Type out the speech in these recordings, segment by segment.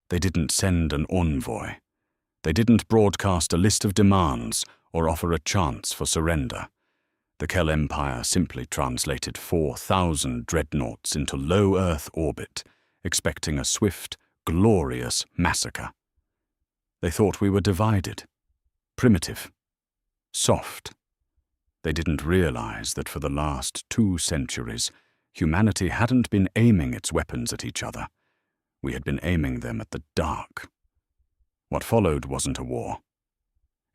They didn't send an envoy. They didn't broadcast a list of demands or offer a chance for surrender. The Kel Empire simply translated 4,000 dreadnoughts into low Earth orbit, expecting a swift, glorious massacre. They thought we were divided, primitive, soft. They didn't realize that for the last 2 centuries, humanity hadn't been aiming its weapons at each other. We had been aiming them at the dark. What followed wasn't a war.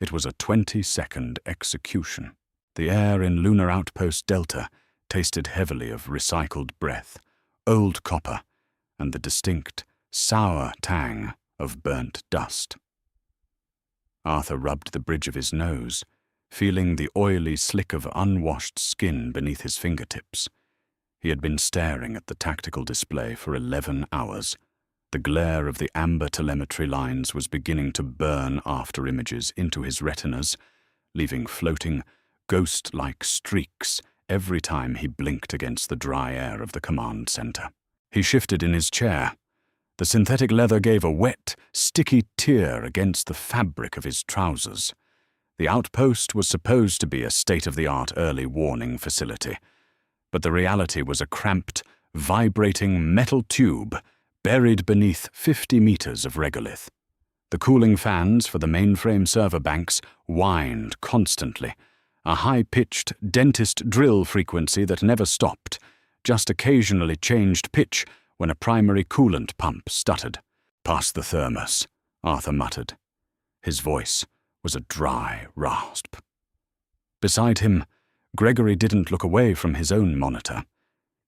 It was a 20-second execution. The air in Lunar Outpost Delta tasted heavily of recycled breath, old copper, and the distinct, sour tang of burnt dust. Arthur rubbed the bridge of his nose, feeling the oily slick of unwashed skin beneath his fingertips. He had been staring at the tactical display for 11 hours. The glare of the amber telemetry lines was beginning to burn after images into his retinas, leaving floating, ghost-like streaks every time he blinked against the dry air of the command center. He shifted in his chair. The synthetic leather gave a wet, sticky tear against the fabric of his trousers. The outpost was supposed to be a state-of-the-art early warning facility, but the reality was a cramped, vibrating metal tube buried beneath 50 meters of regolith. The cooling fans for the mainframe server banks whined constantly, a high-pitched dentist drill frequency that never stopped, just occasionally changed pitch when a primary coolant pump stuttered. "Past the thermos," Arthur muttered. His voice was a dry rasp. Beside him, Gregory didn't look away from his own monitor.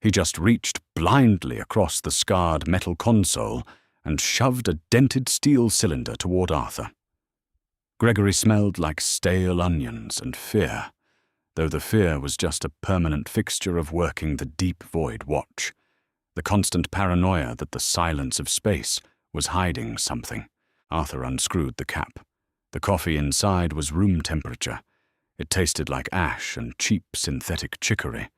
He just reached blindly across the scarred metal console and shoved a dented steel cylinder toward Arthur. Gregory smelled like stale onions and fear, though the fear was just a permanent fixture of working the deep void watch, the constant paranoia that the silence of space was hiding something. Arthur unscrewed the cap. The coffee inside was room temperature. It tasted like ash and cheap synthetic chicory,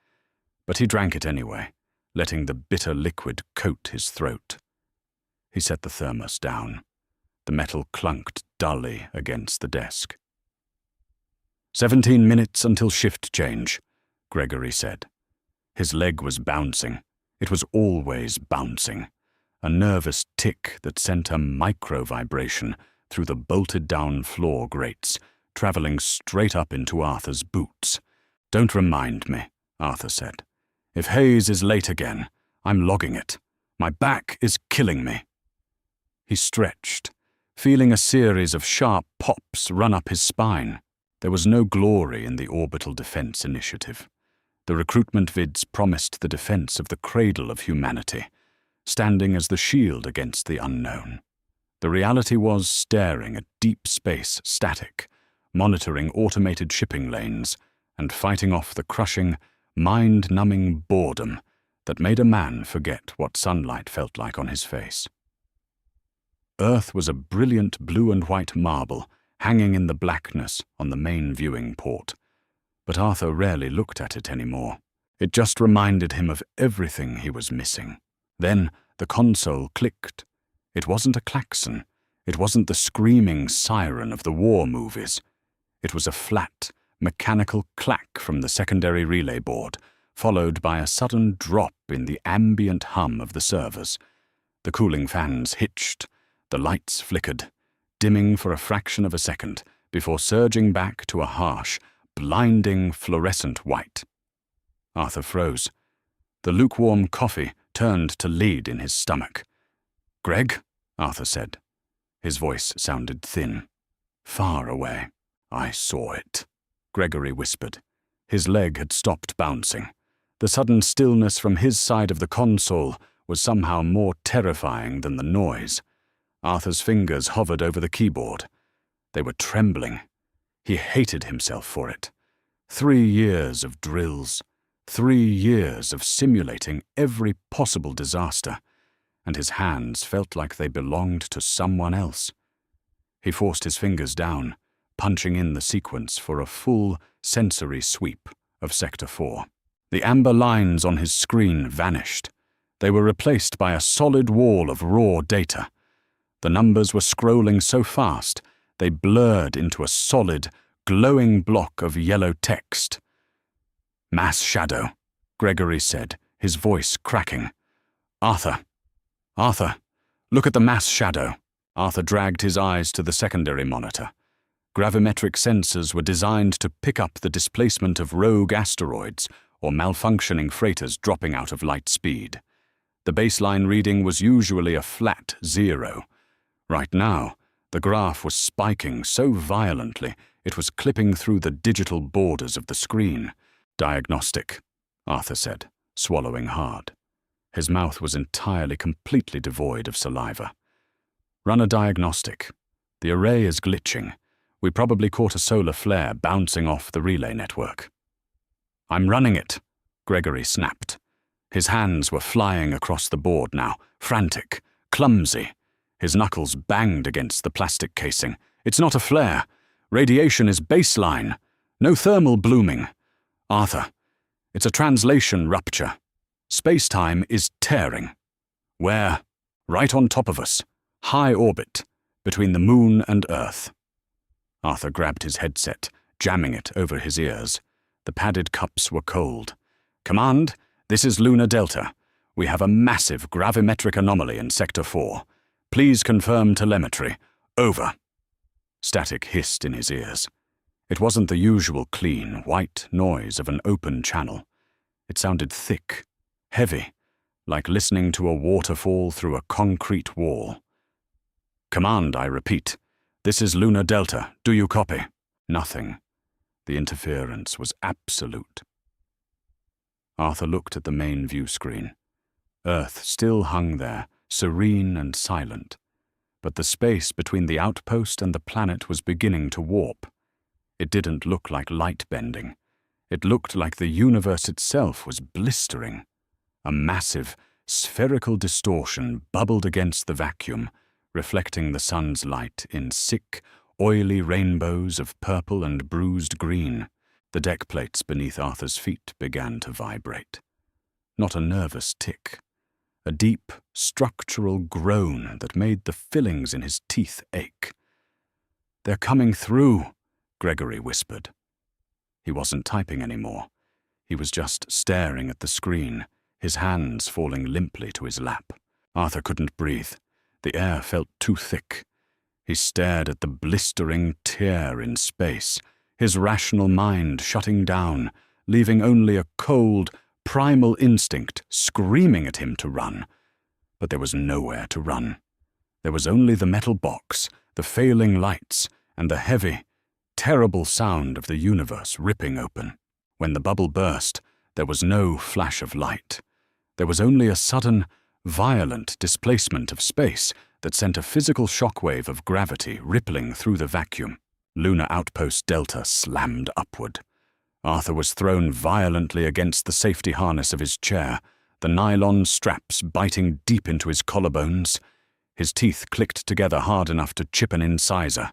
but he drank it anyway, letting the bitter liquid coat his throat. He set the thermos down. The metal clunked dully against the desk. 17 minutes until shift change, Gregory said. His leg was bouncing. It was always bouncing, a nervous tick that sent a micro-vibration through the bolted-down floor grates, traveling straight up into Arthur's boots. "Don't remind me," Arthur said. "If Hayes is late again, I'm logging it. My back is killing me." He stretched, feeling a series of sharp pops run up his spine. There was no glory in the Orbital Defense Initiative. The recruitment vids promised the defense of the cradle of humanity, standing as the shield against the unknown. The reality was staring at deep space static, monitoring automated shipping lanes, and fighting off the crushing, mind-numbing boredom that made a man forget what sunlight felt like on his face. Earth was a brilliant blue and white marble hanging in the blackness on the main viewing port, but Arthur rarely looked at it anymore. It just reminded him of everything he was missing. Then the console clicked. It wasn't a klaxon. It wasn't the screaming siren of the war movies. It was a flat, mechanical clack from the secondary relay board, followed by a sudden drop in the ambient hum of the servers. The cooling fans hitched. The lights flickered, dimming for a fraction of a second before surging back to a harsh, blinding fluorescent white. Arthur froze. The lukewarm coffee turned to lead in his stomach. "Greg?" Arthur said. His voice sounded thin, far away. "I saw it," Gregory whispered. His leg had stopped bouncing. The sudden stillness from his side of the console was somehow more terrifying than the noise. Arthur's fingers hovered over the keyboard. They were trembling. He hated himself for it. 3 years of drills, 3 years of simulating every possible disaster, and his hands felt like they belonged to someone else. He forced his fingers down, punching in the sequence for a full sensory sweep of Sector 4. The amber lines on his screen vanished. They were replaced by a solid wall of raw data. The numbers were scrolling so fast, they blurred into a solid, glowing block of yellow text. "Mass shadow," Gregory said, his voice cracking. Arthur, look at the mass shadow." Arthur dragged his eyes to the secondary monitor. Gravimetric sensors were designed to pick up the displacement of rogue asteroids or malfunctioning freighters dropping out of light speed. The baseline reading was usually a flat 0. Right now, the graph was spiking so violently it was clipping through the digital borders of the screen. "Diagnostic," Arthur said, swallowing hard. His mouth was completely devoid of saliva. "Run a diagnostic. The array is glitching. We probably caught a solar flare bouncing off the relay network." "I'm running it," Gregory snapped. His hands were flying across the board now, frantic, clumsy. His knuckles banged against the plastic casing. "It's not a flare. Radiation is baseline. No thermal blooming. Arthur, it's a translation rupture. Space-time is tearing. We're right on top of us, high orbit, between the moon and Earth." Arthur grabbed his headset, jamming it over his ears. The padded cups were cold. "Command, this is Lunar Delta. We have a massive gravimetric anomaly in Sector 4. Please confirm telemetry. Over." Static hissed in his ears. It wasn't the usual clean, white noise of an open channel. It sounded thick, heavy, like listening to a waterfall through a concrete wall. "Command, I repeat. This is Lunar Delta. Do you copy?" Nothing. The interference was absolute. Arthur looked at the main view screen. Earth still hung there, serene and silent. But the space between the outpost and the planet was beginning to warp. It didn't look like light bending. It looked like the universe itself was blistering. A massive, spherical distortion bubbled against the vacuum, reflecting the sun's light in sick, oily rainbows of purple and bruised green. The deck plates beneath Arthur's feet began to vibrate. Not a nervous tick. A deep, structural groan that made the fillings in his teeth ache. "They're coming through," Gregory whispered. He wasn't typing anymore. He was just staring at the screen, his hands falling limply to his lap. Arthur couldn't breathe. The air felt too thick. He stared at the blistering tear in space, his rational mind shutting down, leaving only a cold, primal instinct screaming at him to run. But there was nowhere to run. There was only the metal box, the failing lights, and the heavy, terrible sound of the universe ripping open. When the bubble burst, there was no flash of light. There was only a sudden, violent displacement of space that sent a physical shockwave of gravity rippling through the vacuum. Lunar Outpost Delta slammed upward. Arthur was thrown violently against the safety harness of his chair, the nylon straps biting deep into his collarbones. His teeth clicked together hard enough to chip an incisor.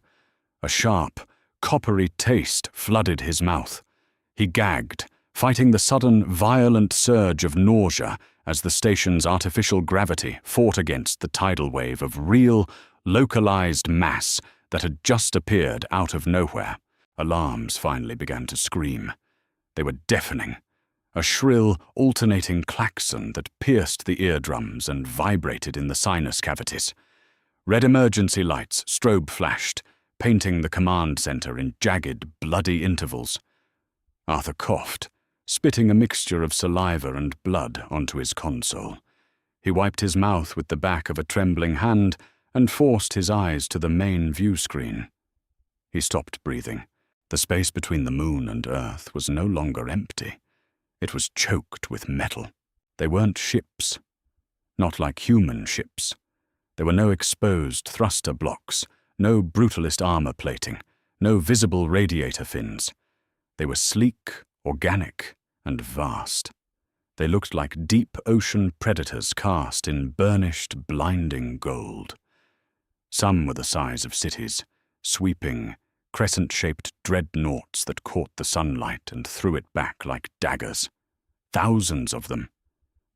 A sharp, coppery taste flooded his mouth. He gagged, fighting the sudden, violent surge of nausea as the station's artificial gravity fought against the tidal wave of real, localized mass that had just appeared out of nowhere. Alarms finally began to scream. They were deafening. A shrill, alternating klaxon that pierced the eardrums and vibrated in the sinus cavities. Red emergency lights strobe flashed, painting the command center in jagged, bloody intervals. Arthur coughed, spitting a mixture of saliva and blood onto his console. He wiped his mouth with the back of a trembling hand and forced his eyes to the main view screen. He stopped breathing. The space between the moon and Earth was no longer empty. It was choked with metal. They weren't ships. Not like human ships. There were no exposed thruster blocks, no brutalist armor plating, no visible radiator fins. They were sleek, organic, and vast. They looked like deep ocean predators cast in burnished, blinding gold. Some were the size of cities, sweeping, crescent-shaped dreadnoughts that caught the sunlight and threw it back like daggers. Thousands of them.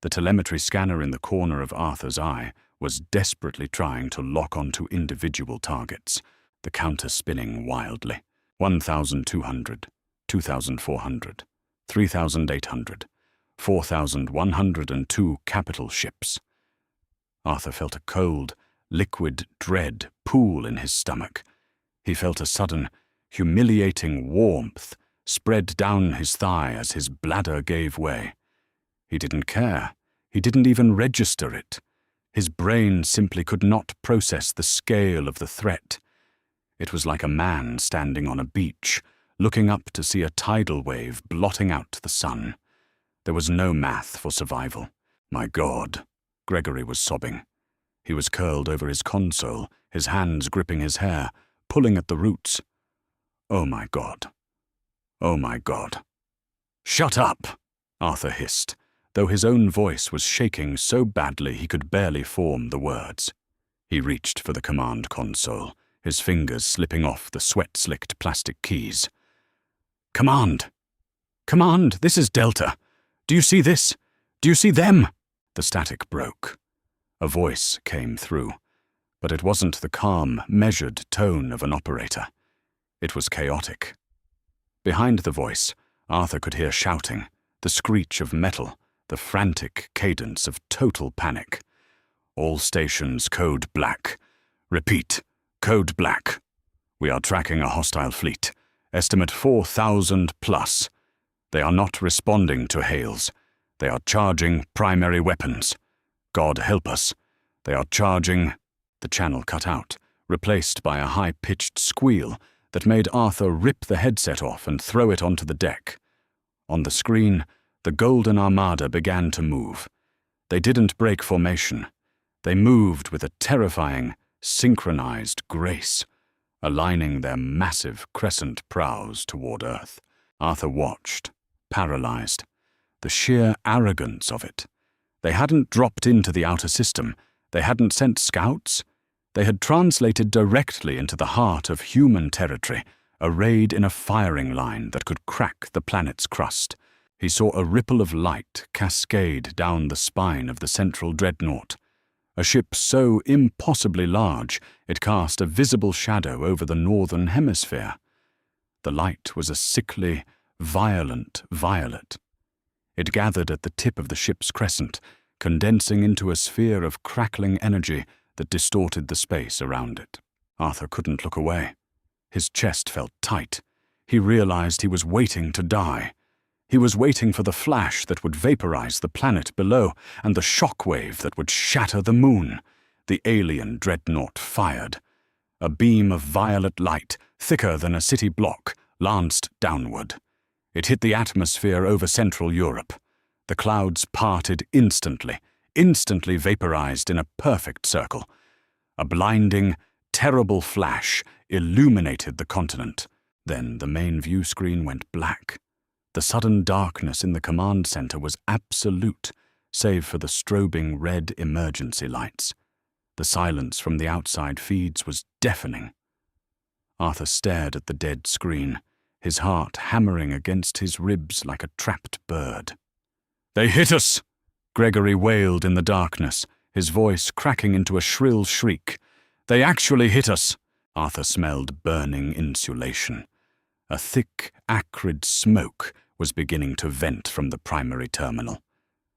The telemetry scanner in the corner of Arthur's eye was desperately trying to lock onto individual targets, the counter spinning wildly. 1,200, 2,400, 3,800, 4,102 capital ships. Arthur felt a cold, liquid dread pool in his stomach. He felt a sudden, humiliating warmth spread down his thigh as his bladder gave way. He didn't care. He didn't even register it. His brain simply could not process the scale of the threat. It was like a man standing on a beach, looking up to see a tidal wave blotting out the sun. There was no math for survival. My God, Gregory was sobbing. He was curled over his console, his hands gripping his hair, pulling at the roots. Oh my God. Oh my God. Shut up, Arthur hissed, though his own voice was shaking so badly he could barely form the words. He reached for the command console, his fingers slipping off the sweat-slicked plastic keys. Command! Command, this is Delta. Do you see this? Do you see them? The static broke. A voice came through, but it wasn't the calm, measured tone of an operator. It was chaotic. Behind the voice, Arthur could hear shouting, the screech of metal, the frantic cadence of total panic. All stations code black. Repeat, code black. We are tracking a hostile fleet. Estimate 4,000 plus. They are not responding to hails. They are charging primary weapons. God help us. They are charging... The channel cut out, replaced by a high-pitched squeal that made Arthur rip the headset off and throw it onto the deck. On the screen, the Golden Armada began to move. They didn't break formation. They moved with a terrifying, synchronized grace, aligning their massive crescent prows toward Earth. Arthur watched, paralyzed. The sheer arrogance of it. They hadn't dropped into the outer system. They hadn't sent scouts. They had translated directly into the heart of human territory, arrayed in a firing line that could crack the planet's crust. He saw a ripple of light cascade down the spine of the central dreadnought, a ship so impossibly large it cast a visible shadow over the northern hemisphere. The light was a sickly, violent violet. It gathered at the tip of the ship's crescent, condensing into a sphere of crackling energy that distorted the space around it. Arthur couldn't look away. His chest felt tight. He realized he was waiting to die. He was waiting for the flash that would vaporize the planet below and the shockwave that would shatter the moon. The alien dreadnought fired. A beam of violet light, thicker than a city block, lanced downward. It hit the atmosphere over Central Europe. The clouds parted instantly vaporized in a perfect circle. A blinding, terrible flash illuminated the continent. Then the main view screen went black. The sudden darkness in the command center was absolute, save for the strobing red emergency lights. The silence from the outside feeds was deafening. Arthur stared at the dead screen, his heart hammering against his ribs like a trapped bird. "They hit us!" Gregory wailed in the darkness, his voice cracking into a shrill shriek. "They actually hit us!" Arthur smelled burning insulation. A thick, acrid smoke was beginning to vent from the primary terminal.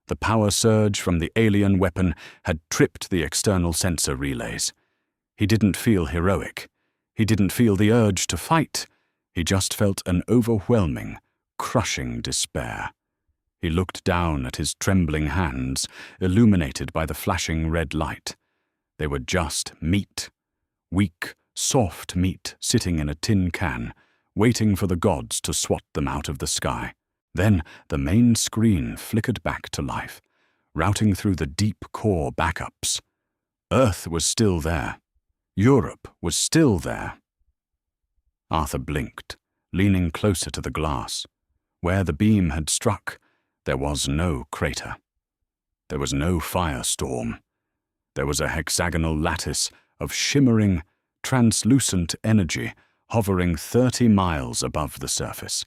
The power surge from the alien weapon had tripped the external sensor relays. He didn't feel heroic. He didn't feel the urge to fight. He just felt an overwhelming, crushing despair. He looked down at his trembling hands, illuminated by the flashing red light. They were just meat. Weak, soft meat sitting in a tin can, waiting for the gods to swat them out of the sky. Then the main screen flickered back to life, routing through the deep core backups. Earth was still there. Europe was still there. Arthur blinked, leaning closer to the glass. Where the beam had struck, there was no crater. There was no firestorm. There was a hexagonal lattice of shimmering, translucent energy hovering 30 miles above the surface.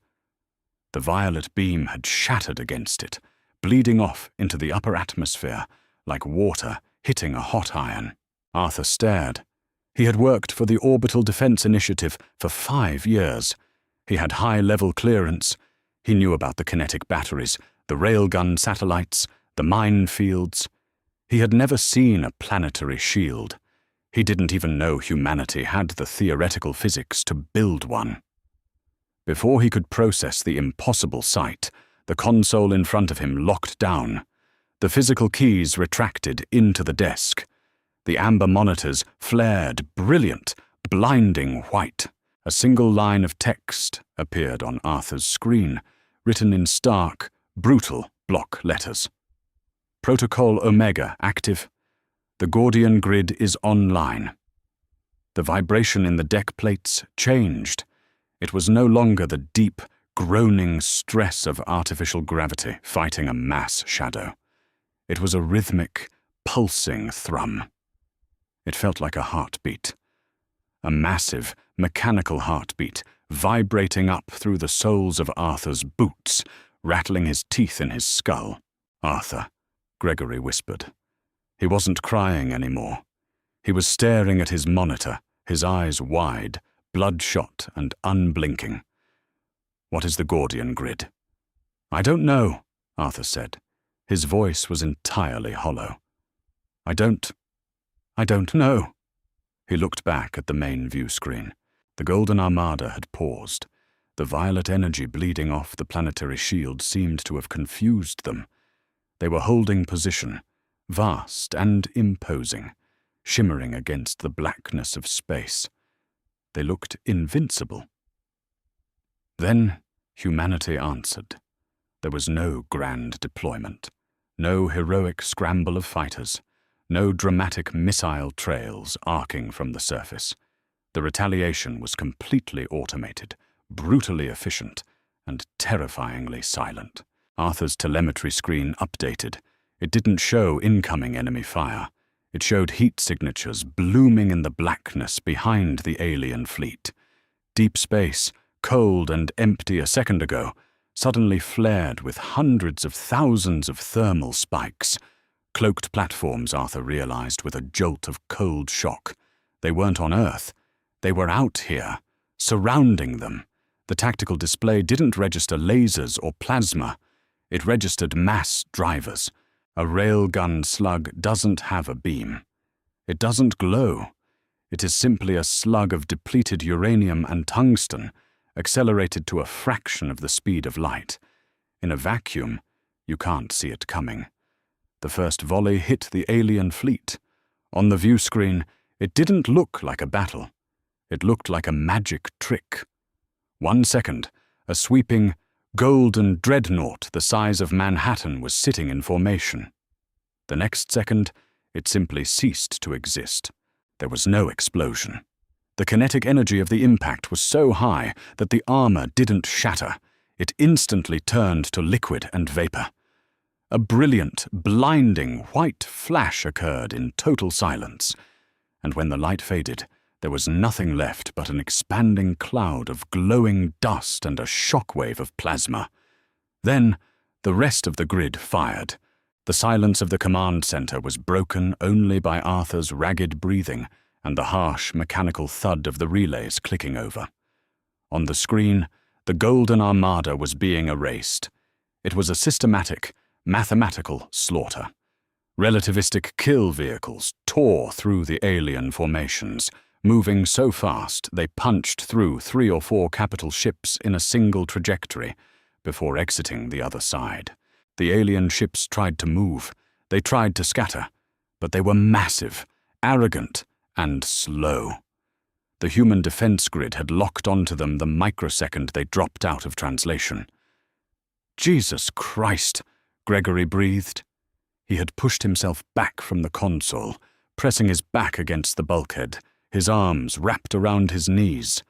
The violet beam had shattered against it, bleeding off into the upper atmosphere like water hitting a hot iron. Arthur stared. He had worked for the Orbital Defense Initiative for 5 years. He had high-level clearance. He knew about the kinetic batteries, the railgun satellites, the minefields. He had never seen a planetary shield. He didn't even know humanity had the theoretical physics to build one. Before he could process the impossible sight, the console in front of him locked down. The physical keys retracted into the desk. The amber monitors flared brilliant, blinding white. A single line of text appeared on Arthur's screen, written in stark, brutal block letters. Protocol Omega active. The Gordian grid is online. The vibration in the deck plates changed. It was no longer the deep, groaning stress of artificial gravity fighting a mass shadow. It was a rhythmic, pulsing thrum. It felt like a heartbeat. A massive, mechanical heartbeat, vibrating up through the soles of Arthur's boots, rattling his teeth in his skull. "Arthur," Gregory whispered. He wasn't crying anymore. He was staring at his monitor, his eyes wide, bloodshot and unblinking. "What is the Gordian grid?" "I don't know," Arthur said. His voice was entirely hollow. I don't know." He looked back at the main view screen. The Golden Armada had paused. The violet energy bleeding off the planetary shield seemed to have confused them. They were holding position, vast and imposing, shimmering against the blackness of space. They looked invincible. Then humanity answered. There was no grand deployment, no heroic scramble of fighters, no dramatic missile trails arcing from the surface. The retaliation was completely automated, brutally efficient, and terrifyingly silent. Arthur's telemetry screen updated. It didn't show incoming enemy fire. It showed heat signatures blooming in the blackness behind the alien fleet. Deep space, cold and empty a second ago, suddenly flared with hundreds of thousands of thermal spikes. Cloaked platforms, Arthur realized with a jolt of cold shock. They weren't on Earth. They were out here, surrounding them. The tactical display didn't register lasers or plasma. It registered mass drivers. A railgun slug doesn't have a beam. It doesn't glow. It is simply a slug of depleted uranium and tungsten, accelerated to a fraction of the speed of light. In a vacuum, you can't see it coming. The first volley hit the alien fleet. On the view screen, it didn't look like a battle. It looked like a magic trick. 1 second, a sweeping, golden dreadnought the size of Manhattan was sitting in formation. The next second, it simply ceased to exist. There was no explosion. The kinetic energy of the impact was so high that the armor didn't shatter. It instantly turned to liquid and vapor. A brilliant, blinding white flash occurred in total silence, and when the light faded, there was nothing left but an expanding cloud of glowing dust and a shockwave of plasma. Then, the rest of the grid fired. The silence of the command center was broken only by Arthur's ragged breathing and the harsh mechanical thud of the relays clicking over. On the screen, the Golden Armada was being erased. It was a systematic, mathematical slaughter. Relativistic kill vehicles tore through the alien formations, moving so fast they punched through 3 or 4 capital ships in a single trajectory before exiting the other side. The alien ships tried to move. They tried to scatter, but they were massive, arrogant, and slow. The human defense grid had locked onto them the microsecond they dropped out of translation. "Jesus Christ," Gregory breathed. He had pushed himself back from the console, pressing his back against the bulkhead, his arms wrapped around his knees.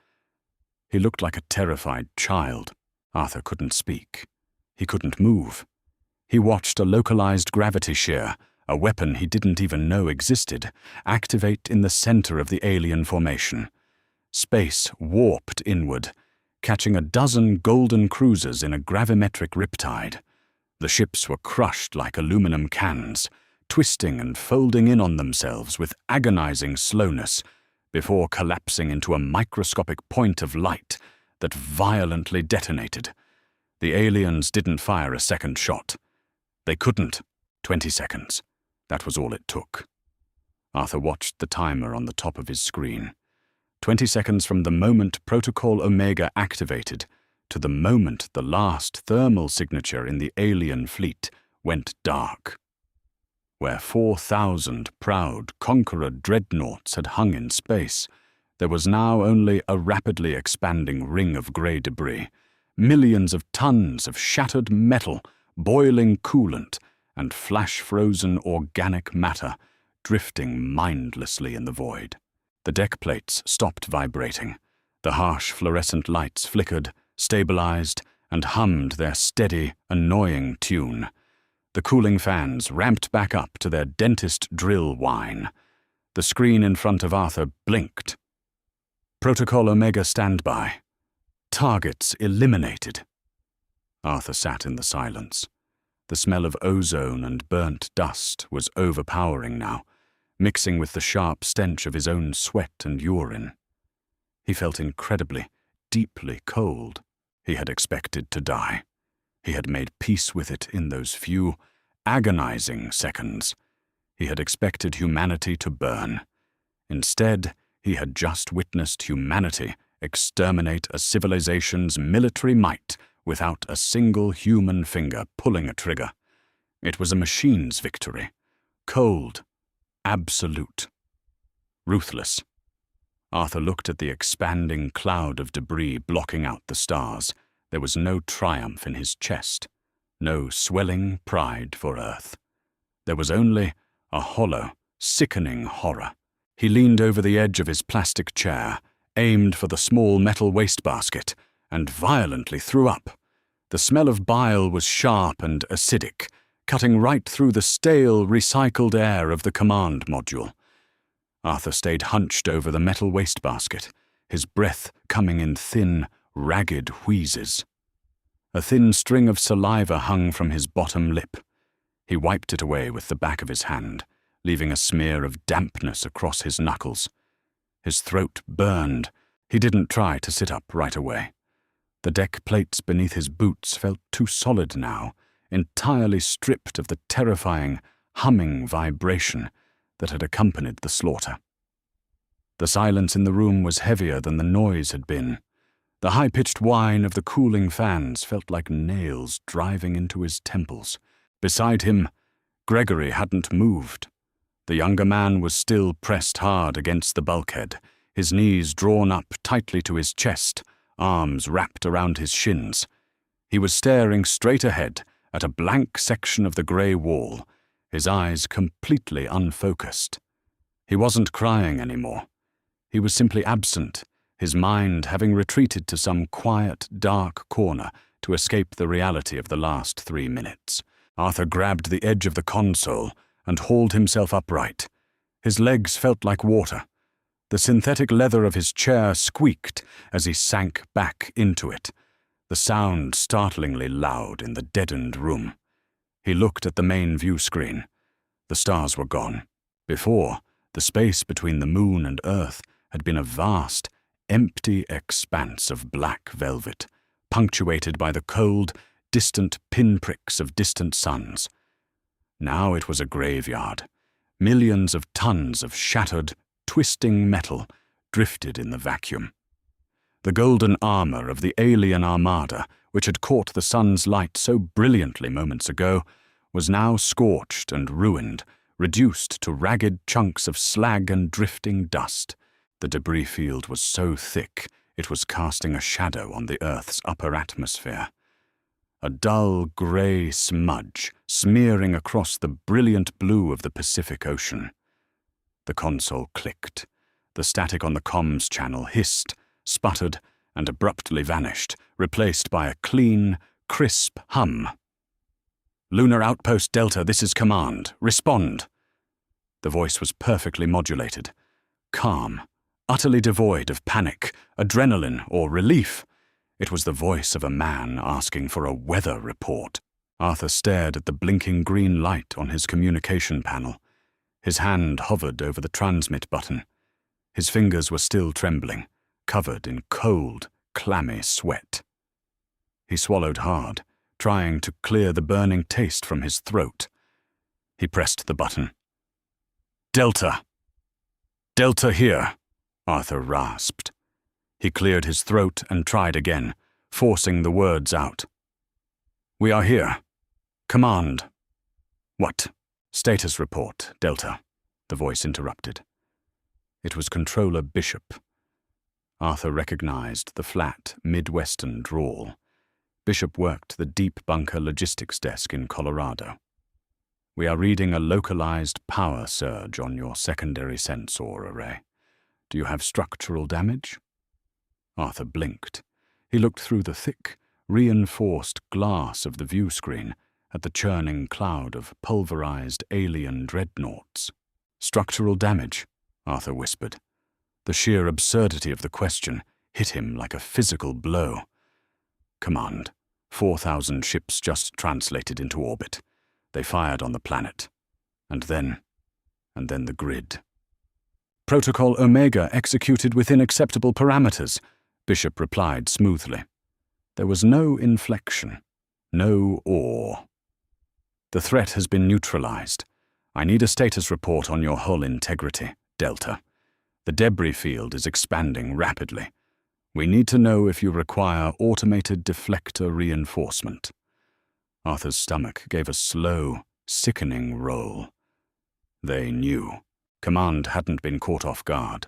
He looked like a terrified child. Arthur couldn't speak. He couldn't move. He watched a localized gravity shear, a weapon he didn't even know existed, activate in the center of the alien formation. Space warped inward, catching a dozen golden cruisers in a gravimetric riptide. The ships were crushed like aluminum cans, twisting and folding in on themselves with agonizing slowness before collapsing into a microscopic point of light that violently detonated. The aliens didn't fire a second shot. They couldn't. 20 seconds. That was all it took. Arthur watched the timer on the top of his screen. 20 seconds from the moment Protocol Omega activated to the moment the last thermal signature in the alien fleet went dark. Where 4,000 proud conqueror dreadnoughts had hung in space, there was now only a rapidly expanding ring of grey debris, millions of tons of shattered metal, boiling coolant, and flash-frozen organic matter drifting mindlessly in the void. The deck plates stopped vibrating. The harsh fluorescent lights flickered, stabilized, and hummed their steady, annoying tune. The cooling fans ramped back up to their dentist drill whine. The screen in front of Arthur blinked. Protocol Omega standby. Targets eliminated. Arthur sat in the silence. The smell of ozone and burnt dust was overpowering now, mixing with the sharp stench of his own sweat and urine. He felt incredibly, deeply cold. He had expected to die. He had made peace with it in those few, agonizing seconds. He had expected humanity to burn. Instead, he had just witnessed humanity exterminate a civilization's military might without a single human finger pulling a trigger. It was a machine's victory. Cold. Absolute. Ruthless. Arthur looked at the expanding cloud of debris blocking out the stars. There was no triumph in his chest, no swelling pride for Earth. There was only a hollow, sickening horror. He leaned over the edge of his plastic chair, aimed for the small metal wastebasket, and violently threw up. The smell of bile was sharp and acidic, cutting right through the stale, recycled air of the command module. Arthur stayed hunched over the metal wastebasket, his breath coming in thin, ragged wheezes. A thin string of saliva hung from his bottom lip. He wiped it away with the back of his hand, leaving a smear of dampness across his knuckles. His throat burned. He didn't try to sit up right away. The deck plates beneath his boots felt too solid now, entirely stripped of the terrifying, humming vibration that had accompanied the slaughter. The silence in the room was heavier than the noise had been. The high-pitched whine of the cooling fans felt like nails driving into his temples. Beside him, Gregory hadn't moved. The younger man was still pressed hard against the bulkhead, his knees drawn up tightly to his chest, arms wrapped around his shins. He was staring straight ahead at a blank section of the grey wall, his eyes completely unfocused. He wasn't crying anymore. He was simply absent, his mind having retreated to some quiet, dark corner to escape the reality of the last 3 minutes. Arthur grabbed the edge of the console and hauled himself upright. His legs felt like water. The synthetic leather of his chair squeaked as he sank back into it, the sound startlingly loud in the deadened room. He looked at the main view screen. The stars were gone. Before, the space between the moon and Earth had been a vast, empty expanse of black velvet, punctuated by the cold, distant pinpricks of distant suns. Now it was a graveyard. Millions of tons of shattered, twisting metal drifted in the vacuum. The golden armor of the alien armada, which had caught the sun's light so brilliantly moments ago, was now scorched and ruined, reduced to ragged chunks of slag and drifting dust. The debris field was so thick it was casting a shadow on the Earth's upper atmosphere. A dull grey smudge smearing across the brilliant blue of the Pacific Ocean. The console clicked. The static on the comms channel hissed, sputtered, and abruptly vanished, replaced by a clean, crisp hum. "Lunar Outpost Delta, this is command. Respond." The voice was perfectly modulated, calm, utterly devoid of panic, adrenaline, or relief. It was the voice of a man asking for a weather report. Arthur stared at the blinking green light on his communication panel. His hand hovered over the transmit button. His fingers were still trembling, covered in cold, clammy sweat. He swallowed hard, trying to clear the burning taste from his throat. He pressed the button. "Delta! Delta here!" Arthur rasped. He cleared his throat and tried again, forcing the words out. "We are here. Command." "What?" "Status report, Delta," the voice interrupted. It was Controller Bishop. Arthur recognized the flat, Midwestern drawl. Bishop worked the deep bunker logistics desk in Colorado. "We are reading a localized power surge on your secondary sensor array. Do you have structural damage?" Arthur blinked. He looked through the thick, reinforced glass of the view screen at the churning cloud of pulverized alien dreadnoughts. "Structural damage," Arthur whispered. The sheer absurdity of the question hit him like a physical blow. "Command, 4,000 ships just translated into orbit. They fired on the planet. And then the grid." "Protocol Omega executed within acceptable parameters," Bishop replied smoothly. There was no inflection, no awe. "The threat has been neutralized. I need a status report on your hull integrity, Delta. The debris field is expanding rapidly. We need to know if you require automated deflector reinforcement." Arthur's stomach gave a slow, sickening roll. They knew. Command hadn't been caught off guard.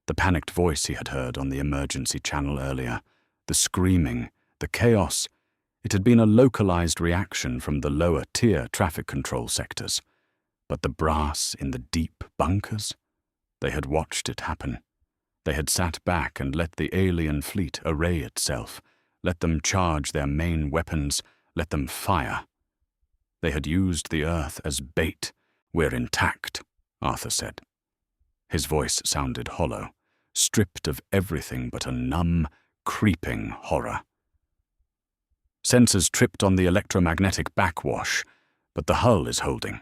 The panicked voice he had heard on the emergency channel earlier, the screaming, the chaos, it had been a localized reaction from the lower-tier traffic control sectors. But the brass in the deep bunkers? They had watched it happen. They had sat back and let the alien fleet array itself, let them charge their main weapons, let them fire. They had used the Earth as bait. "We're intact," Arthur said. His voice sounded hollow, stripped of everything but a numb, creeping horror. "Sensors tripped on the electromagnetic backwash, but the hull is holding.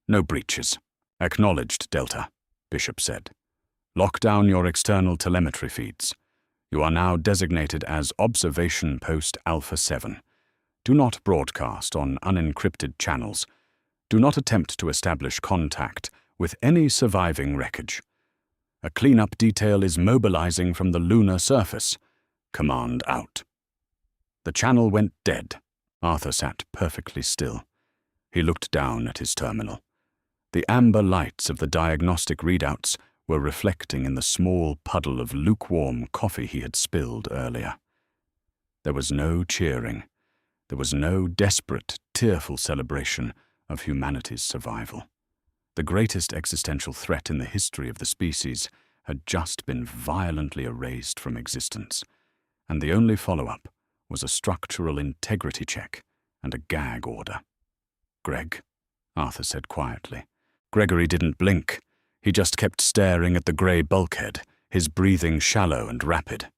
No breaches. Acknowledged, Delta," Bishop said. "Lock down your external telemetry feeds. You are now designated as Observation Post Alpha 7. Do not broadcast on unencrypted channels. Do not attempt to establish contact with any surviving wreckage. A cleanup detail is mobilizing from the lunar surface. Command out." The channel went dead. Arthur sat perfectly still. He looked down at his terminal. The amber lights of the diagnostic readouts were reflecting in the small puddle of lukewarm coffee he had spilled earlier. There was no cheering. There was no desperate, tearful celebration of humanity's survival. The greatest existential threat in the history of the species had just been violently erased from existence, and the only follow-up was a structural integrity check and a gag order. "Greg," Arthur said quietly. Gregory didn't blink. He just kept staring at the grey bulkhead, his breathing shallow and rapid.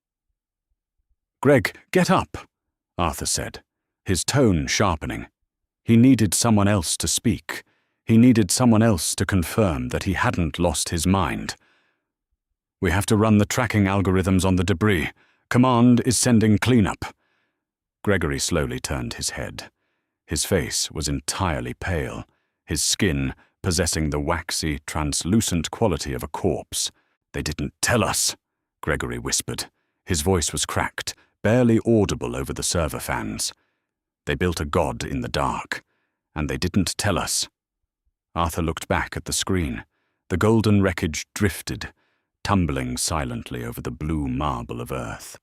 "Greg, get up," Arthur said, his tone sharpening. He needed someone else to speak. He needed someone else to confirm that he hadn't lost his mind. "We have to run the tracking algorithms on the debris. Command is sending cleanup." Gregory slowly turned his head. His face was entirely pale, his skin possessing the waxy, translucent quality of a corpse. "They didn't tell us," Gregory whispered. His voice was cracked, barely audible over the server fans. "They built a god in the dark, and they didn't tell us." Arthur looked back at the screen. The golden wreckage drifted, tumbling silently over the blue marble of Earth.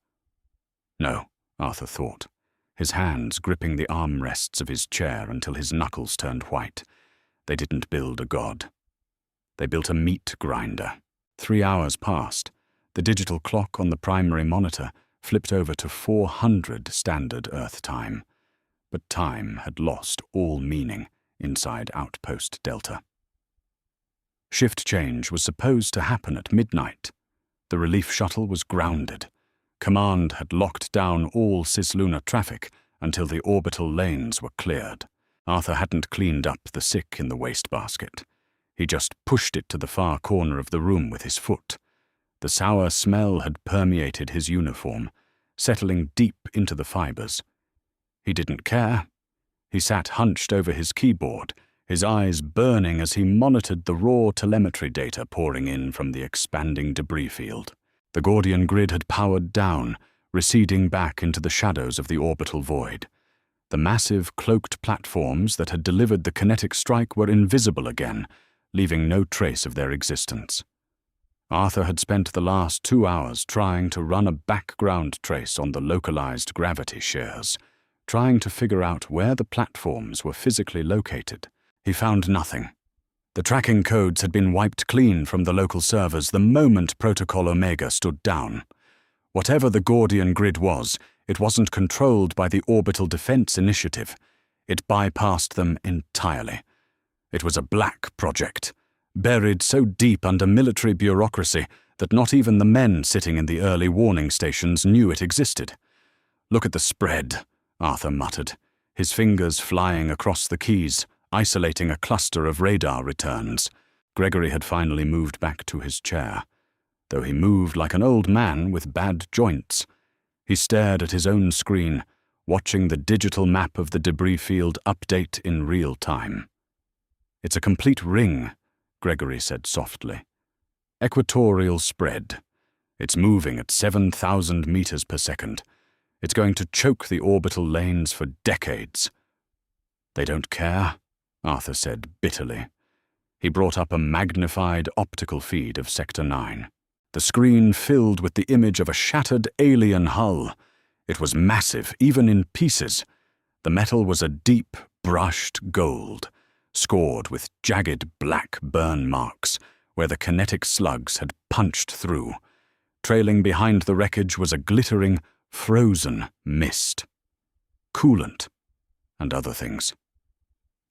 No, Arthur thought, his hands gripping the armrests of his chair until his knuckles turned white. They didn't build a god. They built a meat grinder. 3 hours passed. The digital clock on the primary monitor flipped over to 400 standard Earth time. But time had lost all meaning inside Outpost Delta. Shift change was supposed to happen at midnight. The relief shuttle was grounded. Command had locked down all cislunar traffic until the orbital lanes were cleared. Arthur hadn't cleaned up the sick in the wastebasket. He just pushed it to the far corner of the room with his foot. The sour smell had permeated his uniform, settling deep into the fibers. He didn't care. He sat hunched over his keyboard, his eyes burning as he monitored the raw telemetry data pouring in from the expanding debris field. The Gordian grid had powered down, receding back into the shadows of the orbital void. The massive, cloaked platforms that had delivered the kinetic strike were invisible again, leaving no trace of their existence. Arthur had spent the last 2 hours trying to run a background trace on the localized gravity shears, trying to figure out where the platforms were physically located. He found nothing. The tracking codes had been wiped clean from the local servers the moment Protocol Omega stood down. Whatever the Gordian grid was, it wasn't controlled by the Orbital Defense Initiative. It bypassed them entirely. It was a black project, buried so deep under military bureaucracy that not even the men sitting in the early warning stations knew it existed. "Look at the spread," Arthur muttered, his fingers flying across the keys, isolating a cluster of radar returns. Gregory had finally moved back to his chair. Though he moved like an old man with bad joints, he stared at his own screen, watching the digital map of the debris field update in real time. "It's a complete ring," Gregory said softly. "Equatorial spread. It's moving at 7,000 meters per second. It's going to choke the orbital lanes for decades." "They don't care," Arthur said bitterly. He brought up a magnified optical feed of Sector 9. The screen filled with the image of a shattered alien hull. It was massive, even in pieces. The metal was a deep, brushed gold, scored with jagged black burn marks where the kinetic slugs had punched through. Trailing behind the wreckage was a glittering, frozen mist. Coolant, and other things.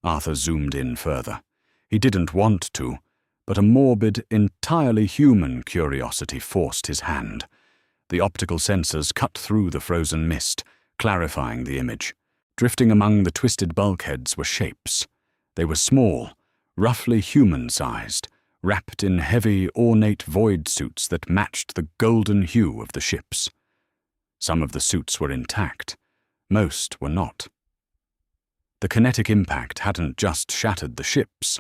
Arthur zoomed in further. He didn't want to, but a morbid, entirely human curiosity forced his hand. The optical sensors cut through the frozen mist, clarifying the image. Drifting among the twisted bulkheads were shapes. They were small, roughly human-sized, wrapped in heavy, ornate void suits that matched the golden hue of the ships. Some of the suits were intact. Most were not. The kinetic impact hadn't just shattered the ships.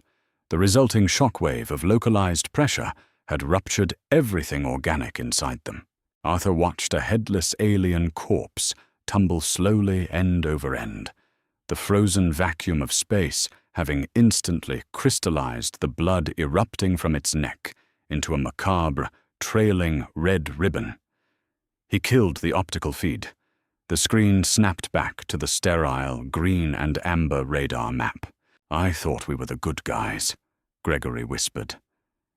The resulting shockwave of localized pressure had ruptured everything organic inside them. Arthur watched a headless alien corpse tumble slowly end over end, the frozen vacuum of space having instantly crystallized the blood erupting from its neck into a macabre, trailing red ribbon. He killed the optical feed. The screen snapped back to the sterile green and amber radar map. "I thought we were the good guys," Gregory whispered.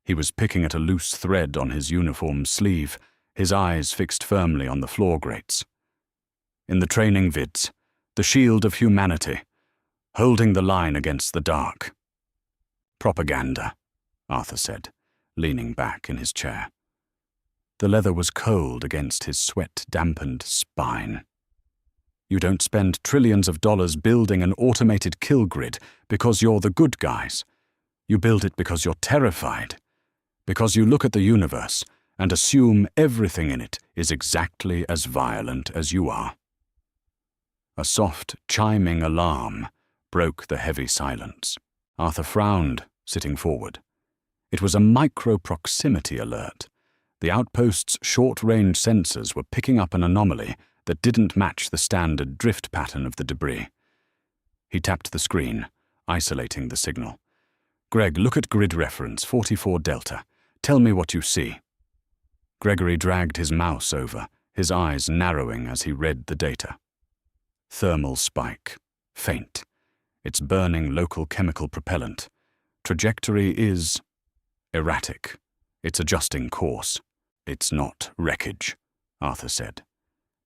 He was picking at a loose thread on his uniform sleeve, his eyes fixed firmly on the floor grates. "In the training vids, the shield of humanity, holding the line against the dark." "Propaganda," Arthur said, leaning back in his chair. The leather was cold against his sweat-dampened spine. "You don't spend trillions of dollars building an automated kill grid because you're the good guys. You build it because you're terrified, because you look at the universe and assume everything in it is exactly as violent as you are." A soft, chiming alarm broke the heavy silence. Arthur frowned, sitting forward. It was a micro-proximity alert. The outpost's short-range sensors were picking up an anomaly that didn't match the standard drift pattern of the debris. He tapped the screen, isolating the signal. "Greg, look at grid reference 44 Delta. Tell me what you see." Gregory dragged his mouse over, his eyes narrowing as he read the data. "Thermal spike. Faint. It's burning local chemical propellant. Trajectory is erratic. It's adjusting course." "It's not wreckage," Arthur said.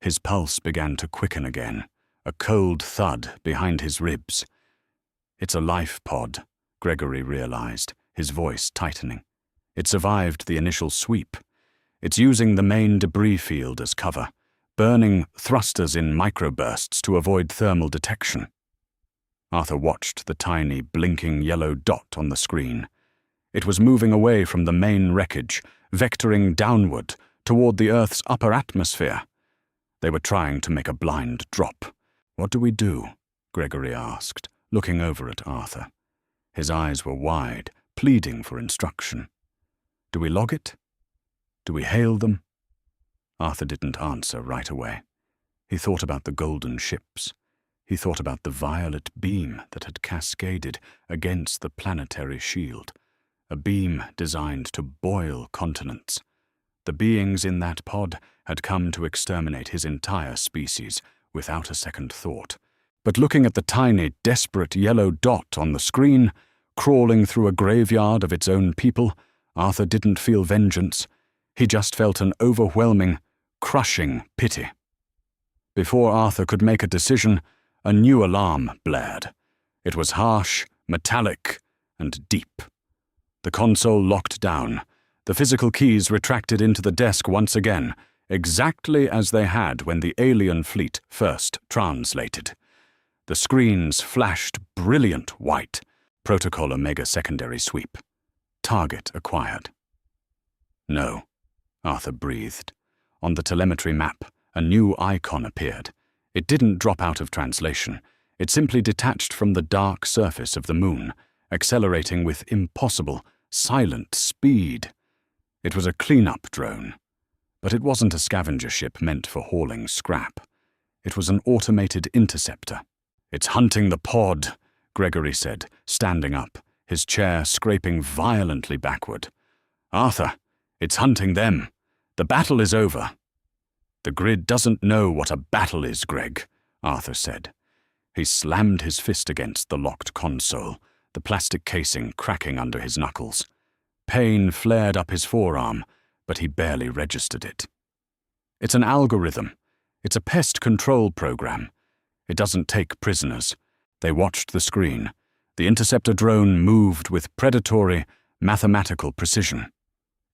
His pulse began to quicken again, a cold thud behind his ribs. "It's a life pod," Gregory realized, his voice tightening. "It survived the initial sweep. It's using the main debris field as cover, burning thrusters in microbursts to avoid thermal detection. Arthur watched the tiny, blinking yellow dot on the screen. It was moving away from the main wreckage, vectoring downward toward the Earth's upper atmosphere. They were trying to make a blind drop. "What do we do?" Gregory asked, looking over at Arthur. His eyes were wide, pleading for instruction. "Do we log it? Do we hail them?" Arthur didn't answer right away. He thought about the golden ships. He thought about the violet beam that had cascaded against the planetary shield, a beam designed to boil continents. The beings in that pod had come to exterminate his entire species without a second thought. But looking at the tiny, desperate yellow dot on the screen, crawling through a graveyard of its own people, Arthur didn't feel vengeance. He just felt an overwhelming, crushing pity. Before Arthur could make a decision, a new alarm blared. It was harsh, metallic, and deep. The console locked down. The physical keys retracted into the desk once again, exactly as they had when the alien fleet first translated. The screens flashed brilliant white. Protocol Omega secondary sweep. Target acquired. "No," Arthur breathed. On the telemetry map, a new icon appeared. It didn't drop out of translation. It simply detached from the dark surface of the moon, accelerating with impossible, silent speed. It was a cleanup drone. But it wasn't a scavenger ship meant for hauling scrap. It was an automated interceptor. "It's hunting the pod," Gregory said, standing up, his chair scraping violently backward. "Arthur, it's hunting them. The battle is over." "The grid doesn't know what a battle is, Greg," Arthur said. He slammed his fist against the locked console, the plastic casing cracking under his knuckles. Pain flared up his forearm, but he barely registered it. "It's an algorithm. It's a pest control program. It doesn't take prisoners." They watched the screen. The interceptor drone moved with predatory, mathematical precision.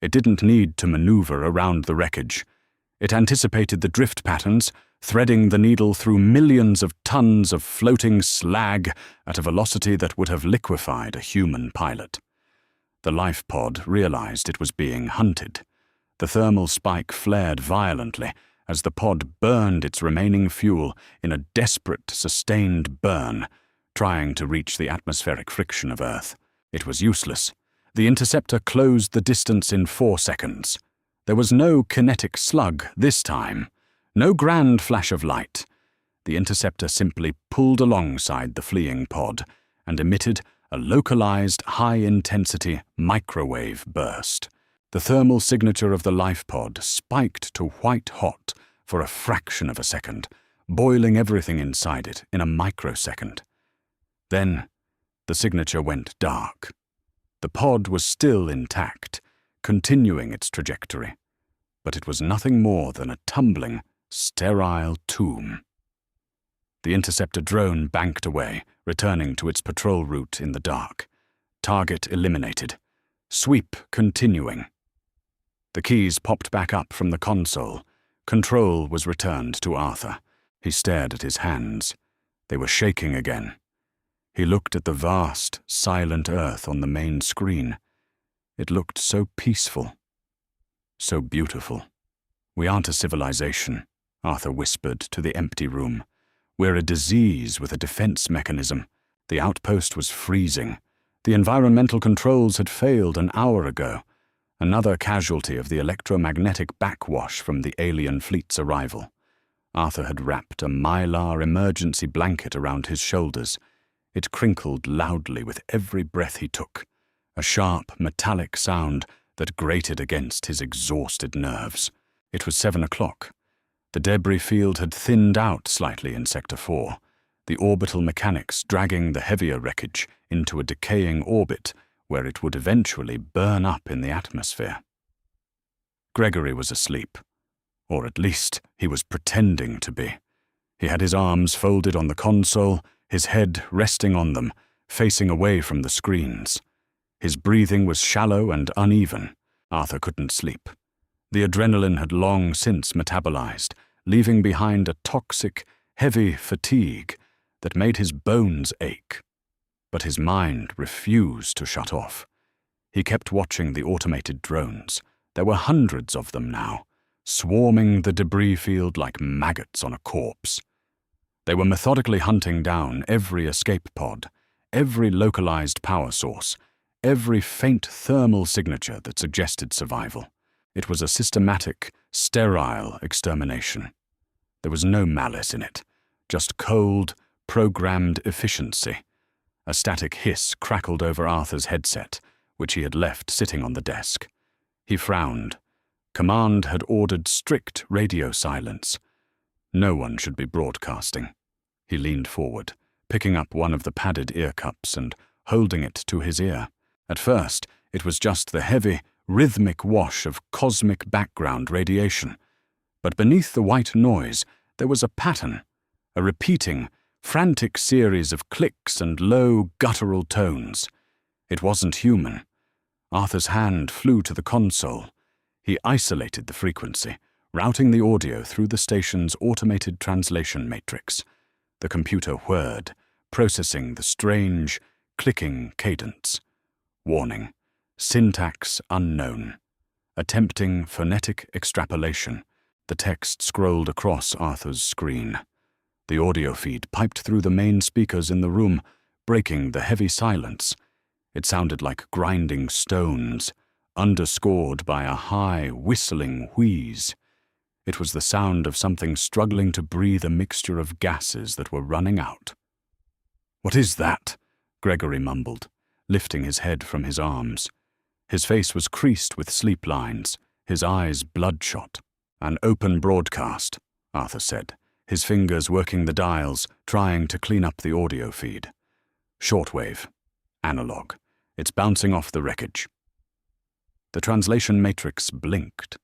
It didn't need to maneuver around the wreckage. It anticipated the drift patterns, threading the needle through millions of tons of floating slag at a velocity that would have liquefied a human pilot. The life pod realized it was being hunted. The thermal spike flared violently as the pod burned its remaining fuel in a desperate, sustained burn, trying to reach the atmospheric friction of Earth. It was useless. The interceptor closed the distance in 4 seconds. There was no kinetic slug this time, no grand flash of light. The interceptor simply pulled alongside the fleeing pod and emitted a localized, high-intensity microwave burst. The thermal signature of the life pod spiked to white-hot for a fraction of a second, boiling everything inside it in a microsecond. Then, the signature went dark. The pod was still intact, continuing its trajectory, but it was nothing more than a tumbling, sterile tomb. The interceptor drone banked away, returning to its patrol route in the dark. Target eliminated. Sweep continuing. The keys popped back up from the console. Control was returned to Arthur. He stared at his hands. They were shaking again. He looked at the vast, silent Earth on the main screen. It looked so peaceful, so beautiful. "We aren't a civilization," Arthur whispered to the empty room. "We're a disease with a defense mechanism." The outpost was freezing. The environmental controls had failed an hour ago. Another casualty of the electromagnetic backwash from the alien fleet's arrival. Arthur had wrapped a mylar emergency blanket around his shoulders. It crinkled loudly with every breath he took, a sharp, metallic sound that grated against his exhausted nerves. It was 7 o'clock. The debris field had thinned out slightly in Sector 4, the orbital mechanics dragging the heavier wreckage into a decaying orbit where it would eventually burn up in the atmosphere. Gregory was asleep, or at least he was pretending to be. He had his arms folded on the console, his head resting on them, facing away from the screens. His breathing was shallow and uneven. Arthur couldn't sleep. The adrenaline had long since metabolized, leaving behind a toxic, heavy fatigue that made his bones ache. But his mind refused to shut off. He kept watching the automated drones. There were hundreds of them now, swarming the debris field like maggots on a corpse. They were methodically hunting down every escape pod, every localized power source, every faint thermal signature that suggested survival. It was a systematic, sterile extermination. There was no malice in it, just cold, programmed efficiency. A static hiss crackled over Arthur's headset, which he had left sitting on the desk. He frowned. Command had ordered strict radio silence. No one should be broadcasting. He leaned forward, picking up one of the padded ear cups and holding it to his ear. At first, it was just the heavy, rhythmic wash of cosmic background radiation. But beneath the white noise, there was a pattern, a repeating, frantic series of clicks and low, guttural tones. It wasn't human. Arthur's hand flew to the console. He isolated the frequency, routing the audio through the station's automated translation matrix. The computer whirred, processing the strange, clicking cadence. Warning: syntax unknown. Attempting phonetic extrapolation. The text scrolled across Arthur's screen. The audio feed piped through the main speakers in the room, breaking the heavy silence. It sounded like grinding stones, underscored by a high, whistling wheeze. It was the sound of something struggling to breathe a mixture of gases that were running out. "What is that?" Gregory mumbled, lifting his head from his arms. His face was creased with sleep lines, his eyes bloodshot. "An open broadcast," Arthur said, his fingers working the dials, trying to clean up the audio feed. "Shortwave. Analog. It's bouncing off the wreckage." The translation matrix blinked.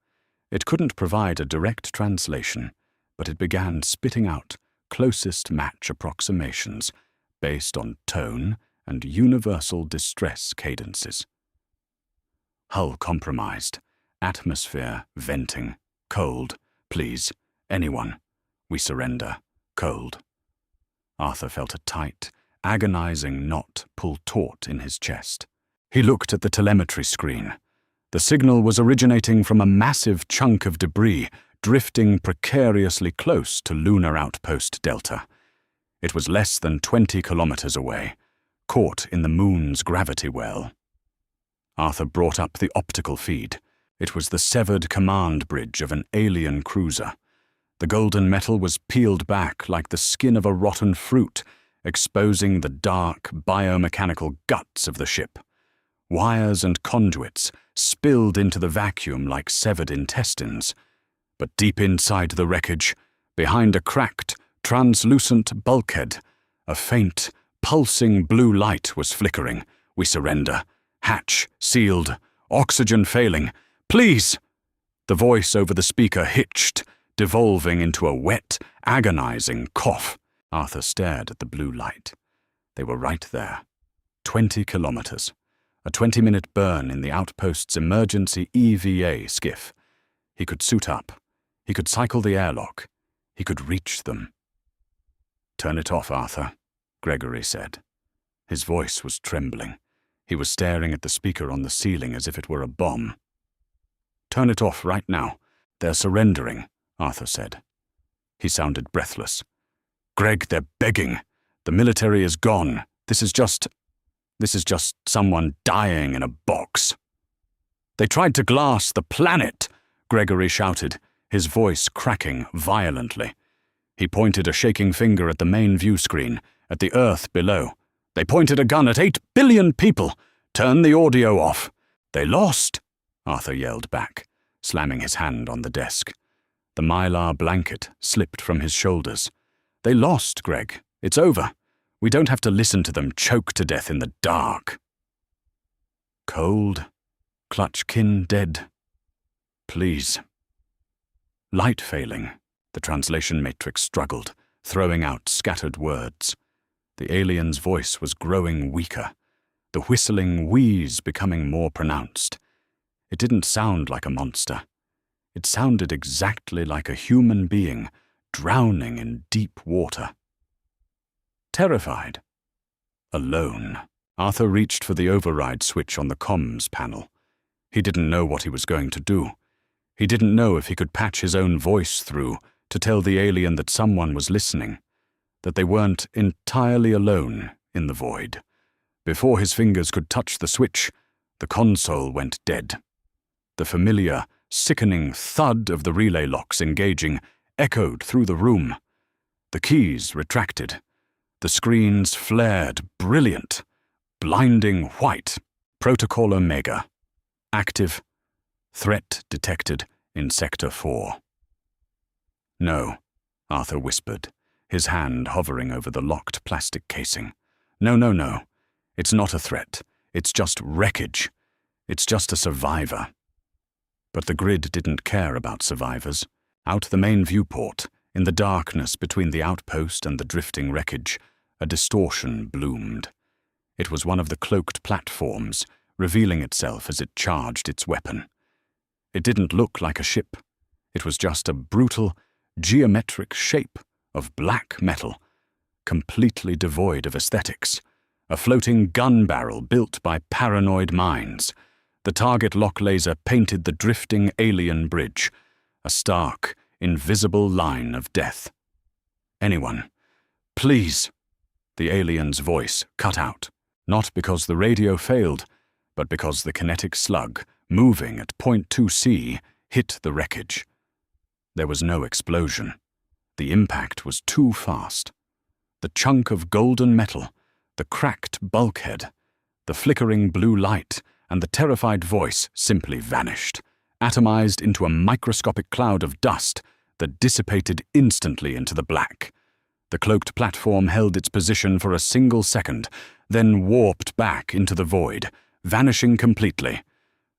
It couldn't provide a direct translation, but it began spitting out closest match approximations based on tone and universal distress cadences. "Hull compromised. Atmosphere venting. Cold. Please. Anyone. We surrender. Cold." Arthur felt a tight, agonizing knot pull taut in his chest. He looked at the telemetry screen. The signal was originating from a massive chunk of debris drifting precariously close to Lunar Outpost Delta. It was less than 20 kilometers away, caught in the moon's gravity well. Arthur brought up the optical feed. It was the severed command bridge of an alien cruiser. The golden metal was peeled back like the skin of a rotten fruit, exposing the dark, biomechanical guts of the ship. Wires and conduits spilled into the vacuum like severed intestines. But deep inside the wreckage, behind a cracked, translucent bulkhead, a faint, pulsing blue light was flickering. "We surrender. Hatch sealed. Oxygen failing. Please!" The voice over the speaker hitched, devolving into a wet, agonizing cough. Arthur stared at the blue light. They were right there. 20 kilometers. A 20-minute burn in the outpost's emergency EVA skiff. He could suit up. He could cycle the airlock. He could reach them. "Turn it off, Arthur," Gregory said. His voice was trembling. He was staring at the speaker on the ceiling as if it were a bomb. "Turn it off right now. They're surrendering," Arthur said. He sounded breathless. "Greg, they're begging. The military is gone. This is just someone dying in a box." "They tried to glass the planet," Gregory shouted, his voice cracking violently. He pointed a shaking finger at the main view screen, at the Earth below. "They pointed a gun at 8 billion people. Turn the audio off." "They lost," Arthur yelled back, slamming his hand on the desk. The mylar blanket slipped from his shoulders. "They lost, Greg. It's over. We don't have to listen to them choke to death in the dark." "Cold. Clutchkin dead. Please." Light failing, the translation matrix struggled, throwing out scattered words. The alien's voice was growing weaker, the whistling wheeze becoming more pronounced. It didn't sound like a monster. It sounded exactly like a human being drowning in deep water. Terrified, alone, Arthur reached for the override switch on the comms panel. He didn't know what he was going to do. He didn't know if he could patch his own voice through to tell the alien that someone was listening, that they weren't entirely alone in the void. Before his fingers could touch the switch, the console went dead. The familiar, sickening thud of the relay locks engaging echoed through the room. The keys retracted. The screens flared brilliant, blinding white. Protocol Omega. Active. Threat detected in Sector 4. No, Arthur whispered, his hand hovering over the locked plastic casing. No. It's not a threat. It's just wreckage. It's just a survivor. But the grid didn't care about survivors. Out the main viewport, in the darkness between the outpost and the drifting wreckage, a distortion bloomed. It was one of the cloaked platforms, revealing itself as it charged its weapon. It didn't look like a ship. It was just a brutal, geometric shape of black metal, completely devoid of aesthetics. A floating gun barrel built by paranoid minds. The target lock laser painted the drifting alien bridge, a stark, invisible line of death. Anyone, please. The alien's voice cut out, not because the radio failed, but because the kinetic slug, moving at 0.2C, hit the wreckage. There was no explosion. The impact was too fast. The chunk of golden metal, the cracked bulkhead, the flickering blue light, and the terrified voice simply vanished, atomized into a microscopic cloud of dust that dissipated instantly into the black. The cloaked platform held its position for a single second, then warped back into the void, vanishing completely.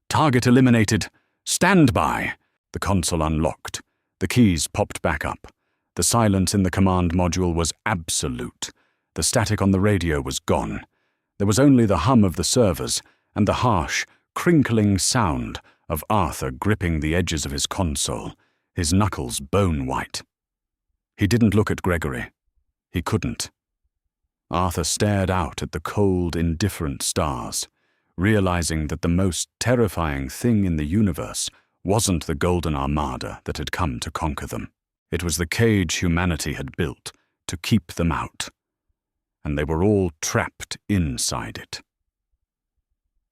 Target eliminated. Stand by! The console unlocked. The keys popped back up. The silence in the command module was absolute. The static on the radio was gone. There was only the hum of the servers and the harsh, crinkling sound of Arthur gripping the edges of his console, his knuckles bone-white. He didn't look at Gregory. He couldn't. Arthur stared out at the cold, indifferent stars, realizing that the most terrifying thing in the universe wasn't the Golden Armada that had come to conquer them. It was the cage humanity had built to keep them out. And they were all trapped inside it.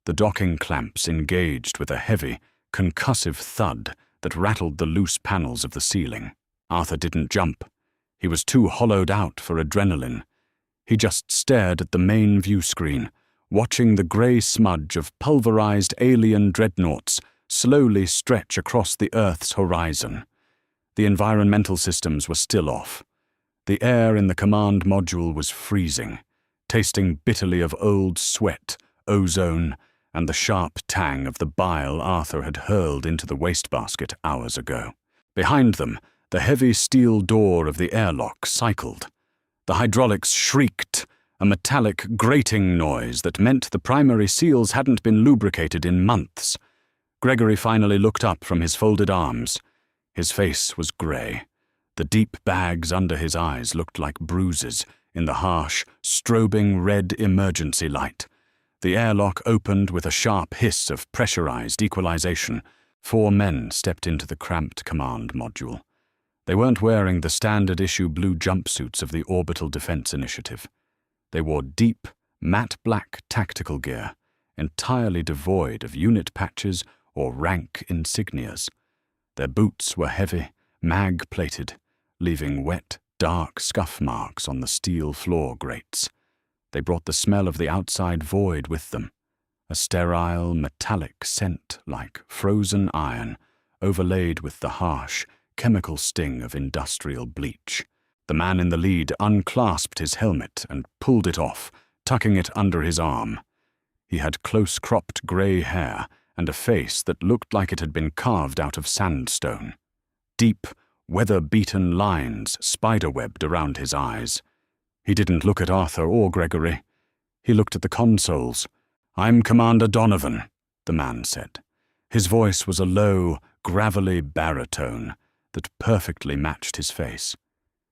The docking clamps engaged with a heavy, concussive thud that rattled the loose panels of the ceiling. Arthur didn't jump. He was too hollowed out for adrenaline. He just stared at the main view screen, watching the grey smudge of pulverized alien dreadnoughts slowly stretch across the Earth's horizon. The environmental systems were still off. The air in the command module was freezing, tasting bitterly of old sweat, ozone, and the sharp tang of the bile Arthur had hurled into the wastebasket hours ago. Behind them, the heavy steel door of the airlock cycled. The hydraulics shrieked, a metallic grating noise that meant the primary seals hadn't been lubricated in months. Gregory finally looked up from his folded arms. His face was grey. The deep bags under his eyes looked like bruises in the harsh, strobing red emergency light. The airlock opened with a sharp hiss of pressurized equalization. 4 men stepped into the cramped command module. They weren't wearing the standard-issue blue jumpsuits of the Orbital Defense Initiative. They wore deep, matte black tactical gear, entirely devoid of unit patches or rank insignias. Their boots were heavy, mag-plated, leaving wet, dark scuff marks on the steel floor grates. They brought the smell of the outside void with them, a sterile, metallic scent like frozen iron, overlaid with the harsh, chemical sting of industrial bleach. The man in the lead unclasped his helmet and pulled it off, tucking it under his arm. He had close-cropped grey hair and a face that looked like it had been carved out of sandstone. Deep, weather-beaten lines spiderwebbed around his eyes. He didn't look at Arthur or Gregory. He looked at the consoles. "I'm Commander Donovan," the man said. His voice was a low, gravelly baritone that perfectly matched his face.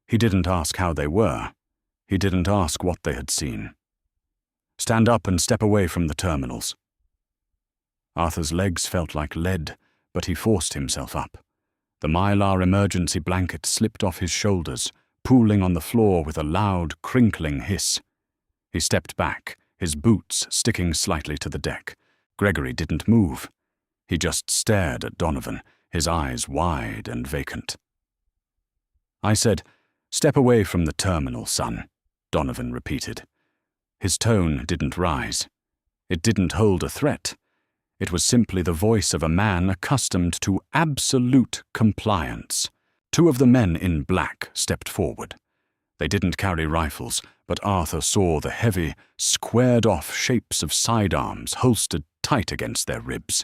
He didn't ask how they were. He didn't ask what they had seen. "Stand up and step away from the terminals." Arthur's legs felt like lead, but he forced himself up. The mylar emergency blanket slipped off his shoulders, pooling on the floor with a loud, crinkling hiss. He stepped back, his boots sticking slightly to the deck. Gregory didn't move. He just stared at Donovan, his eyes wide and vacant. "I said, 'Step away from the terminal, son,'" Donovan repeated. His tone didn't rise. It didn't hold a threat. It was simply the voice of a man accustomed to absolute compliance. Two of the men in black stepped forward. They didn't carry rifles, but Arthur saw the heavy, squared-off shapes of sidearms holstered tight against their ribs.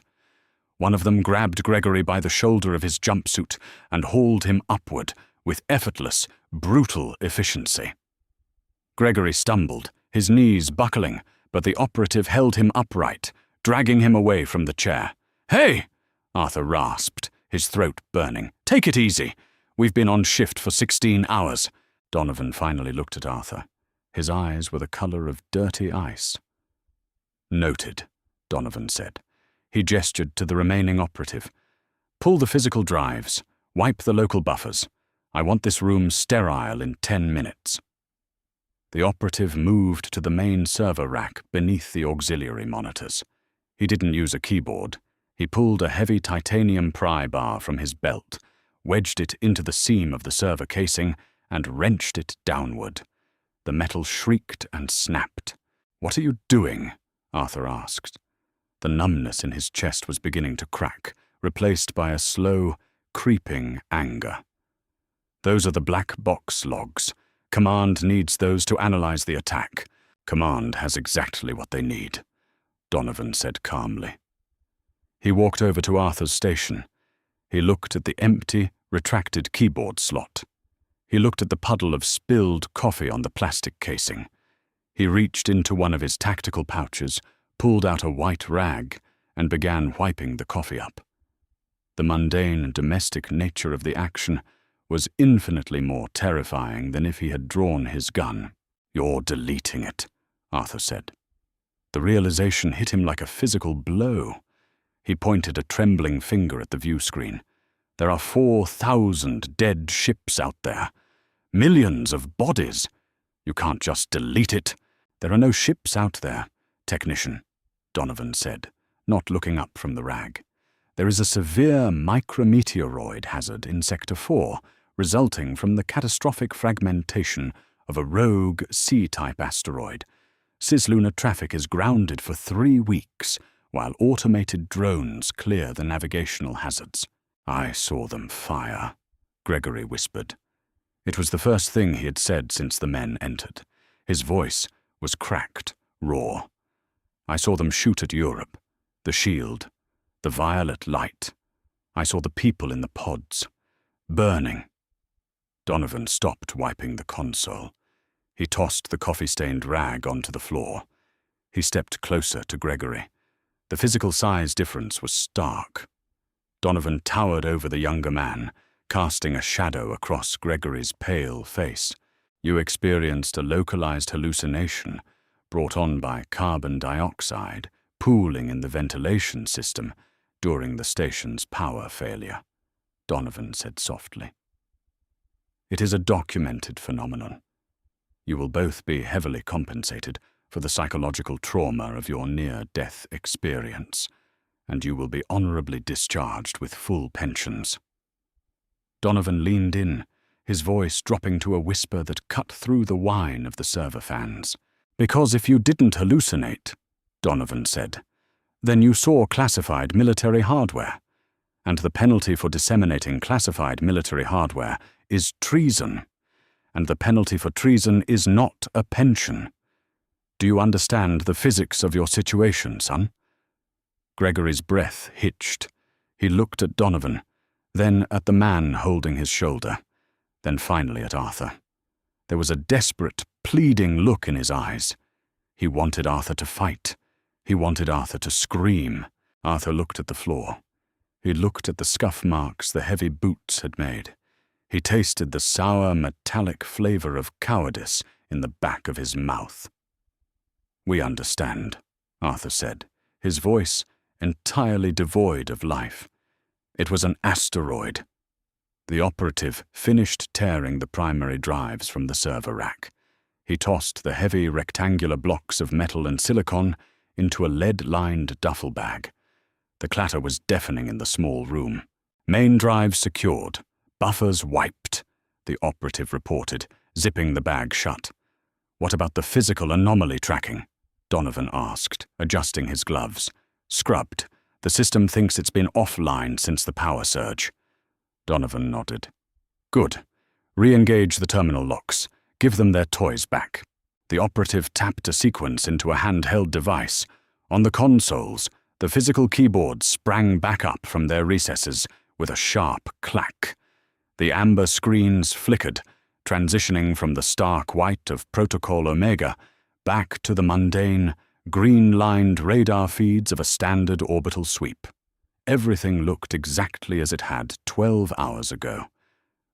One of them grabbed Gregory by the shoulder of his jumpsuit and hauled him upward with effortless, brutal efficiency. Gregory stumbled, his knees buckling, but the operative held him upright, dragging him away from the chair. "Hey!" Arthur rasped, his throat burning. "Take it easy. We've been on shift for 16 hours. Donovan finally looked at Arthur. His eyes were the color of dirty ice. "Noted," Donovan said. He gestured to the remaining operative. "Pull the physical drives. Wipe the local buffers. I want this room sterile in 10 minutes. The operative moved to the main server rack beneath the auxiliary monitors. He didn't use a keyboard. He pulled a heavy titanium pry bar from his belt, wedged it into the seam of the server casing, and wrenched it downward. The metal shrieked and snapped. "What are you doing?" Arthur asked. The numbness in his chest was beginning to crack, replaced by a slow, creeping anger. "Those are the black box logs. Command needs those to analyze the attack. Command has exactly what they need," Donovan said calmly. He walked over to Arthur's station. He looked at the empty, retracted keyboard slot. He looked at the puddle of spilled coffee on the plastic casing. He reached into one of his tactical pouches, pulled out a white rag, and began wiping the coffee up. The mundane, domestic nature of the action was infinitely more terrifying than if he had drawn his gun. "You're deleting it," Arthur said. The realization hit him like a physical blow. He pointed a trembling finger at the view screen. "There are 4,000 dead ships out there. Millions of bodies. You can't just delete it." "There are no ships out there, technician," Donovan said, not looking up from the rag. "There is a severe micrometeoroid hazard in Sector 4, resulting from the catastrophic fragmentation of a rogue C-type asteroid. Cislunar traffic is grounded for 3 weeks, while automated drones clear the navigational hazards." "I saw them fire," Gregory whispered. It was the first thing he had said since the men entered. His voice was cracked, raw. "I saw them shoot at Europe, the shield, the violet light. I saw the people in the pods, burning." Donovan stopped wiping the console. He tossed the coffee-stained rag onto the floor. He stepped closer to Gregory. The physical size difference was stark. Donovan towered over the younger man, casting a shadow across Gregory's pale face. "You experienced a localized hallucination brought on by carbon dioxide pooling in the ventilation system during the station's power failure," Donovan said softly. "It is a documented phenomenon. You will both be heavily compensated for the psychological trauma of your near-death experience, and you will be honorably discharged with full pensions." Donovan leaned in, his voice dropping to a whisper that cut through the whine of the server fans. "Because if you didn't hallucinate," Donovan said, "then you saw classified military hardware, and the penalty for disseminating classified military hardware is treason, and the penalty for treason is not a pension. Do you understand the physics of your situation, son?" Gregory's breath hitched. He looked at Donovan, then at the man holding his shoulder, then finally at Arthur. There was a desperate, pleading look in his eyes. He wanted Arthur to fight. He wanted Arthur to scream. Arthur looked at the floor. He looked at the scuff marks the heavy boots had made. He tasted the sour, metallic flavor of cowardice in the back of his mouth. "We understand," Arthur said, his voice entirely devoid of life. "It was an asteroid." The operative finished tearing the primary drives from the server rack. He tossed the heavy rectangular blocks of metal and silicon into a lead-lined duffel bag. The clatter was deafening in the small room. "Main drive secured. Buffers wiped," the operative reported, zipping the bag shut. "What about the physical anomaly tracking?" Donovan asked, adjusting his gloves. "Scrubbed. The system thinks it's been offline since the power surge." Donovan nodded. "Good. Re-engage the terminal locks. Give them their toys back." The operative tapped a sequence into a handheld device. On the consoles, the physical keyboards sprang back up from their recesses with a sharp clack. The amber screens flickered, transitioning from the stark white of Protocol Omega back to the mundane, green-lined radar feeds of a standard orbital sweep. Everything looked exactly as it had 12 hours ago.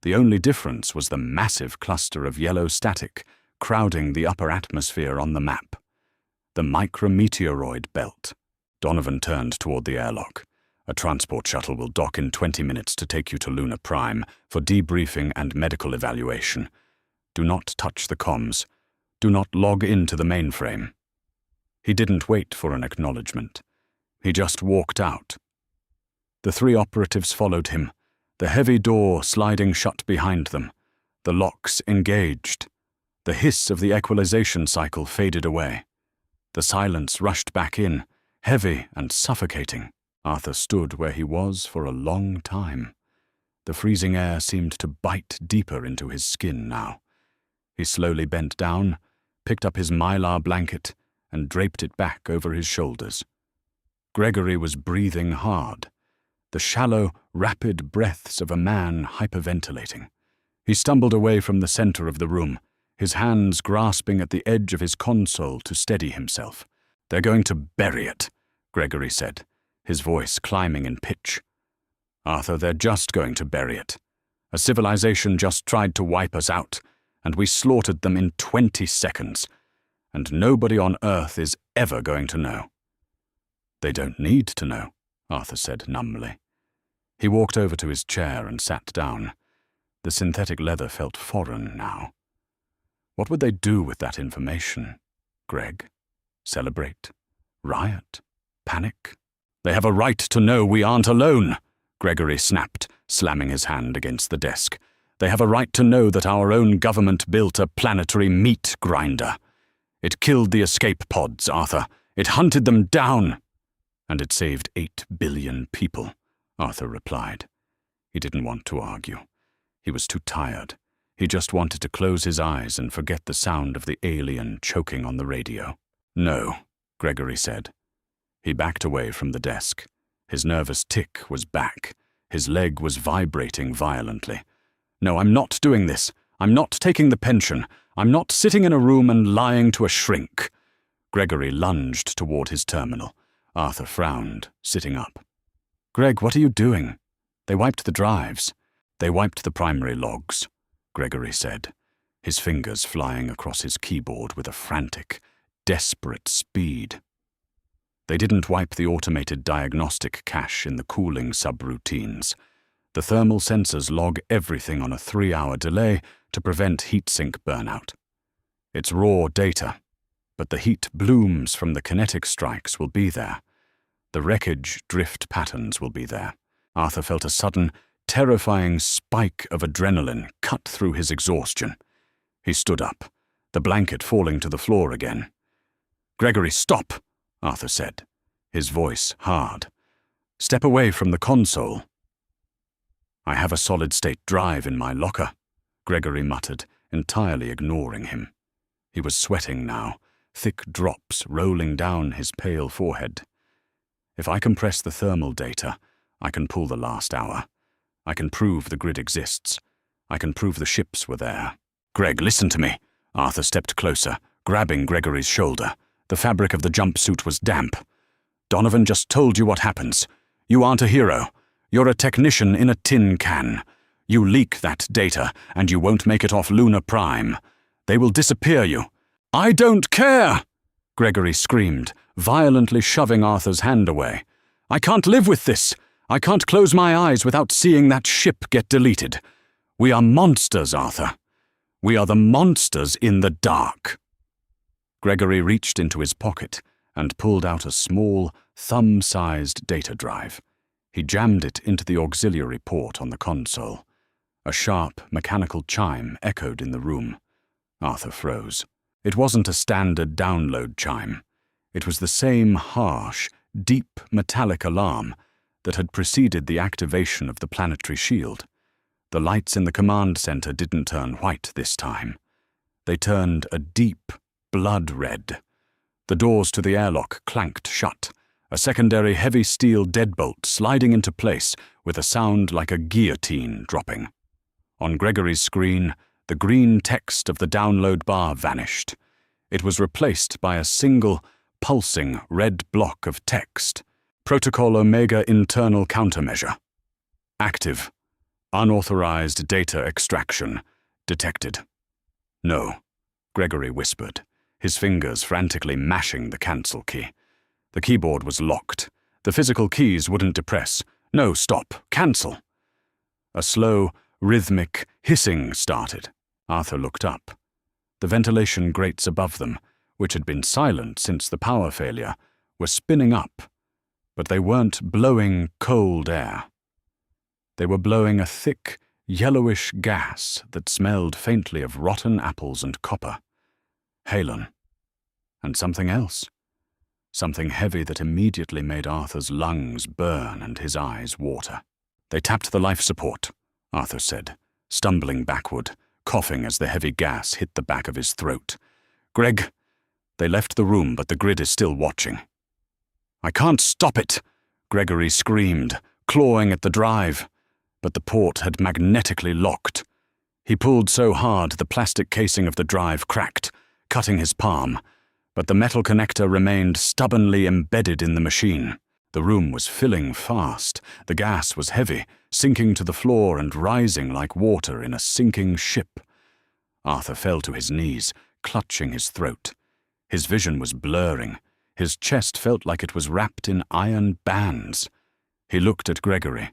The only difference was the massive cluster of yellow static crowding the upper atmosphere on the map. The micrometeoroid belt. Donovan turned toward the airlock. "A transport shuttle will dock in 20 minutes to take you to Lunar Prime for debriefing and medical evaluation. Do not touch the comms. Do not log into the mainframe." He didn't wait for an acknowledgement. He just walked out. The three operatives followed him, the heavy door sliding shut behind them, the locks engaged. The hiss of the equalization cycle faded away. The silence rushed back in, heavy and suffocating. Arthur stood where he was for a long time. The freezing air seemed to bite deeper into his skin now. He slowly bent down, picked up his mylar blanket, and draped it back over his shoulders. Gregory was breathing hard, the shallow, rapid breaths of a man hyperventilating. He stumbled away from the center of the room, his hands grasping at the edge of his console to steady himself. "They're going to bury it," Gregory said, his voice climbing in pitch. "Arthur, they're just going to bury it. A civilization just tried to wipe us out, and we slaughtered them in 20 seconds. And nobody on Earth is ever going to know." "They don't need to know," Arthur said numbly. He walked over to his chair and sat down. The synthetic leather felt foreign now. What would they do with that information? Greg? Celebrate? Riot? Panic? "They have a right to know we aren't alone," Gregory snapped, slamming his hand against the desk. "They have a right to know that our own government built a planetary meat grinder. It killed the escape pods, Arthur. It hunted them down." "And it saved 8 billion people," Arthur replied. He didn't want to argue. He was too tired. He just wanted to close his eyes and forget the sound of the alien choking on the radio. "No," Gregory said. He backed away from the desk. His nervous tic was back. His leg was vibrating violently. "No, I'm not doing this. I'm not taking the pension. I'm not sitting in a room and lying to a shrink." Gregory lunged toward his terminal. Arthur frowned, sitting up. "Greg, what are you doing?" "They wiped the drives." "They wiped the primary logs," Gregory said, his fingers flying across his keyboard with a frantic, desperate speed. "They didn't wipe the automated diagnostic cache in the cooling subroutines. The thermal sensors log everything on a 3-hour delay to prevent heatsink burnout. It's raw data, but the heat blooms from the kinetic strikes will be there. The wreckage drift patterns will be there." Arthur felt a sudden, terrifying spike of adrenaline cut through his exhaustion. He stood up, the blanket falling to the floor again. "Gregory, stop," Arthur said, his voice hard. "Step away from the console." "I have a solid-state drive in my locker," Gregory muttered, entirely ignoring him. He was sweating now, thick drops rolling down his pale forehead. "If I compress the thermal data, I can pull the last hour. I can prove the grid exists. I can prove the ships were there." "Greg, listen to me." Arthur stepped closer, grabbing Gregory's shoulder. The fabric of the jumpsuit was damp. "Donovan just told you what happens. You aren't a hero. You're a technician in a tin can. You leak that data, and you won't make it off Lunar Prime. They will disappear you." "I don't care!" Gregory screamed, violently shoving Arthur's hand away. "I can't live with this. I can't close my eyes without seeing that ship get deleted. We are monsters, Arthur. We are the monsters in the dark." Gregory reached into his pocket and pulled out a small, thumb-sized data drive. He jammed it into the auxiliary port on the console. A sharp, mechanical chime echoed in the room. Arthur froze. It wasn't a standard download chime. It was the same harsh, deep metallic alarm that had preceded the activation of the planetary shield. The lights in the command center didn't turn white this time. They turned a deep, blood red. The doors to the airlock clanked shut, a secondary heavy steel deadbolt sliding into place with a sound like a guillotine dropping. On Gregory's screen, the green text of the download bar vanished. It was replaced by a single, pulsing red block of text. Protocol Omega Internal Countermeasure. Active. Unauthorized data extraction detected. "No," Gregory whispered, his fingers frantically mashing the cancel key. The keyboard was locked. The physical keys wouldn't depress. "No, stop. Cancel." A slow, rhythmic hissing started. Arthur looked up. The ventilation grates above them, which had been silent since the power failure, were spinning up, but they weren't blowing cold air. They were blowing a thick, yellowish gas that smelled faintly of rotten apples and copper. Halon. And something else. Something heavy that immediately made Arthur's lungs burn and his eyes water. "They tapped the life support," Arthur said, stumbling backward, coughing as the heavy gas hit the back of his throat. "Greg." They left the room, but the grid is still watching. "I can't stop it," Gregory screamed, clawing at the drive. But the port had magnetically locked. He pulled so hard the plastic casing of the drive cracked, cutting his palm, but the metal connector remained stubbornly embedded in the machine. The room was filling fast. The gas was heavy, sinking to the floor and rising like water in a sinking ship. Arthur fell to his knees, clutching his throat. His vision was blurring. His chest felt like it was wrapped in iron bands. He looked at Gregory.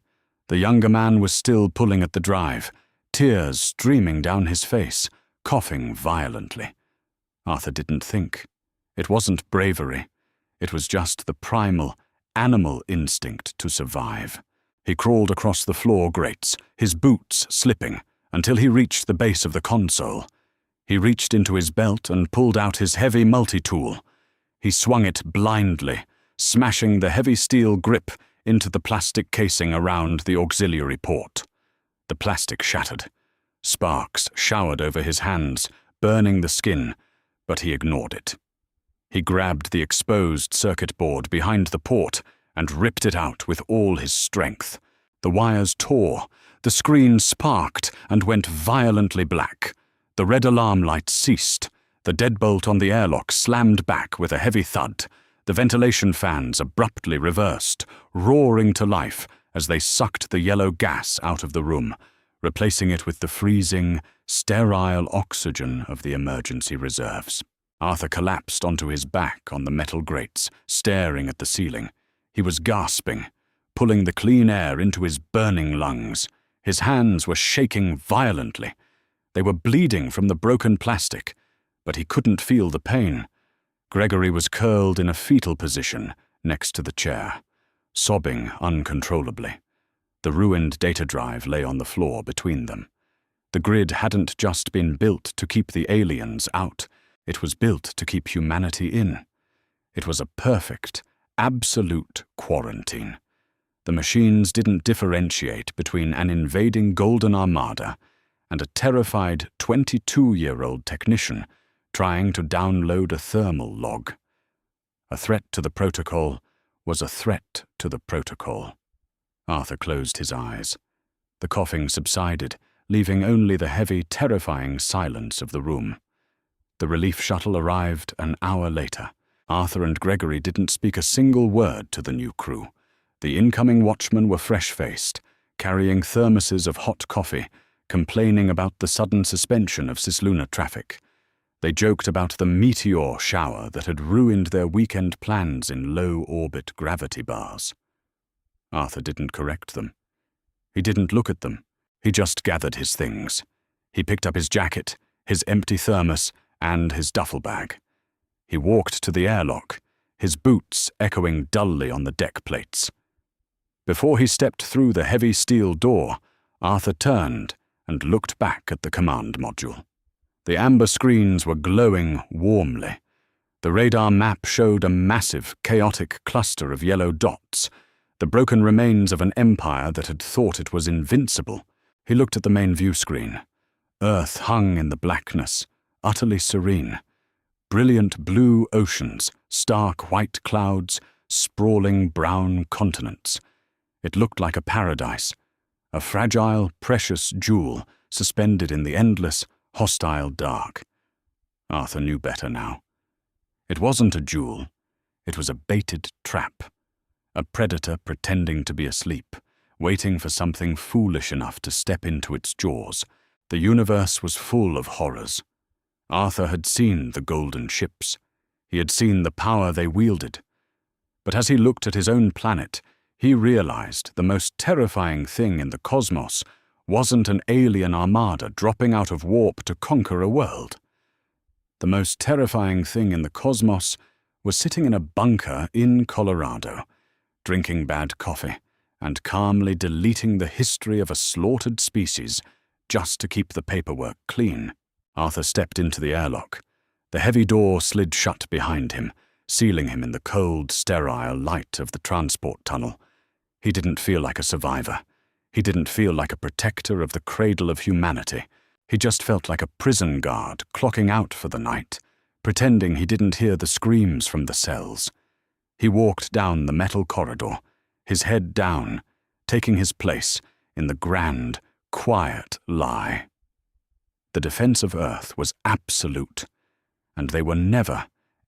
The younger man was still pulling at the drive, tears streaming down his face, coughing violently. Arthur didn't think. It wasn't bravery. It was just the primal, animal instinct to survive. He crawled across the floor grates, his boots slipping, until he reached the base of the console. He reached into his belt and pulled out his heavy multi-tool. He swung it blindly, smashing the heavy steel grip into the plastic casing around the auxiliary port. The plastic shattered. Sparks showered over his hands, burning the skin, but he ignored it. He grabbed the exposed circuit board behind the port and ripped it out with all his strength. The wires tore, the screen sparked and went violently black. The red alarm light ceased. The deadbolt on the airlock slammed back with a heavy thud. The ventilation fans abruptly reversed, roaring to life as they sucked the yellow gas out of the room, replacing it with the freezing, sterile oxygen of the emergency reserves. Arthur collapsed onto his back on the metal grates, staring at the ceiling. He was gasping, pulling the clean air into his burning lungs. His hands were shaking violently. They were bleeding from the broken plastic, but he couldn't feel the pain. Gregory was curled in a fetal position next to the chair, sobbing uncontrollably. The ruined data drive lay on the floor between them. The grid hadn't just been built to keep the aliens out. It was built to keep humanity in. It was a perfect, absolute quarantine. The machines didn't differentiate between an invading golden armada and a terrified 22-year-old technician trying to download a thermal log. A threat to the protocol was a threat to the protocol. Arthur closed his eyes. The coughing subsided, leaving only the heavy, terrifying silence of the room. The relief shuttle arrived an hour later. Arthur and Gregory didn't speak a single word to the new crew. The incoming watchmen were fresh-faced, carrying thermoses of hot coffee, complaining about the sudden suspension of cislunar traffic. They joked about the meteor shower that had ruined their weekend plans in low-orbit gravity bars. Arthur didn't correct them. He didn't look at them. He just gathered his things. He picked up his jacket, his empty thermos, and his duffel bag. He walked to the airlock, his boots echoing dully on the deck plates. Before he stepped through the heavy steel door, Arthur turned and looked back at the command module. The amber screens were glowing warmly. The radar map showed a massive, chaotic cluster of yellow dots, the broken remains of an empire that had thought it was invincible. He looked at the main view screen. Earth hung in the blackness, utterly serene. Brilliant blue oceans, stark white clouds, sprawling brown continents. It looked like a paradise, a fragile, precious jewel suspended in the endless, hostile dark. Arthur knew better now. It wasn't a jewel. It was a baited trap. A predator pretending to be asleep, waiting for something foolish enough to step into its jaws. The universe was full of horrors. Arthur had seen the golden ships. He had seen the power they wielded. But as he looked at his own planet, he realized the most terrifying thing in the cosmos wasn't an alien armada dropping out of warp to conquer a world. The most terrifying thing in the cosmos was sitting in a bunker in Colorado, drinking bad coffee and calmly deleting the history of a slaughtered species just to keep the paperwork clean. Arthur stepped into the airlock. The heavy door slid shut behind him, sealing him in the cold, sterile light of the transport tunnel. He didn't feel like a survivor. He didn't feel like a protector of the cradle of humanity. He just felt like a prison guard clocking out for the night, pretending he didn't hear the screams from the cells. He walked down the metal corridor, his head down, taking his place in the grand, quiet lie. The defense of Earth was absolute, and they were never,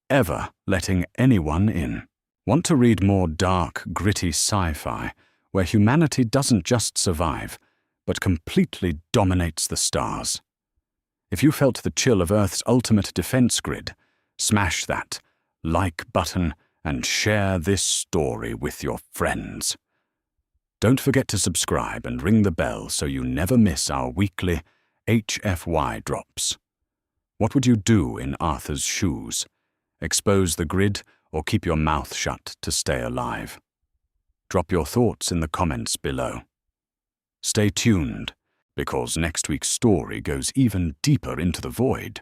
ever letting anyone in. Want to read more dark, gritty sci-fi, where humanity doesn't just survive, but completely dominates the stars? If you felt the chill of Earth's ultimate defense grid, smash that like button and share this story with your friends. Don't forget to subscribe and ring the bell so you never miss our weekly HFY drops. What would you do in Arthur's shoes? Expose the grid or keep your mouth shut to stay alive? Drop your thoughts in the comments below. Stay tuned, because next week's story goes even deeper into the void.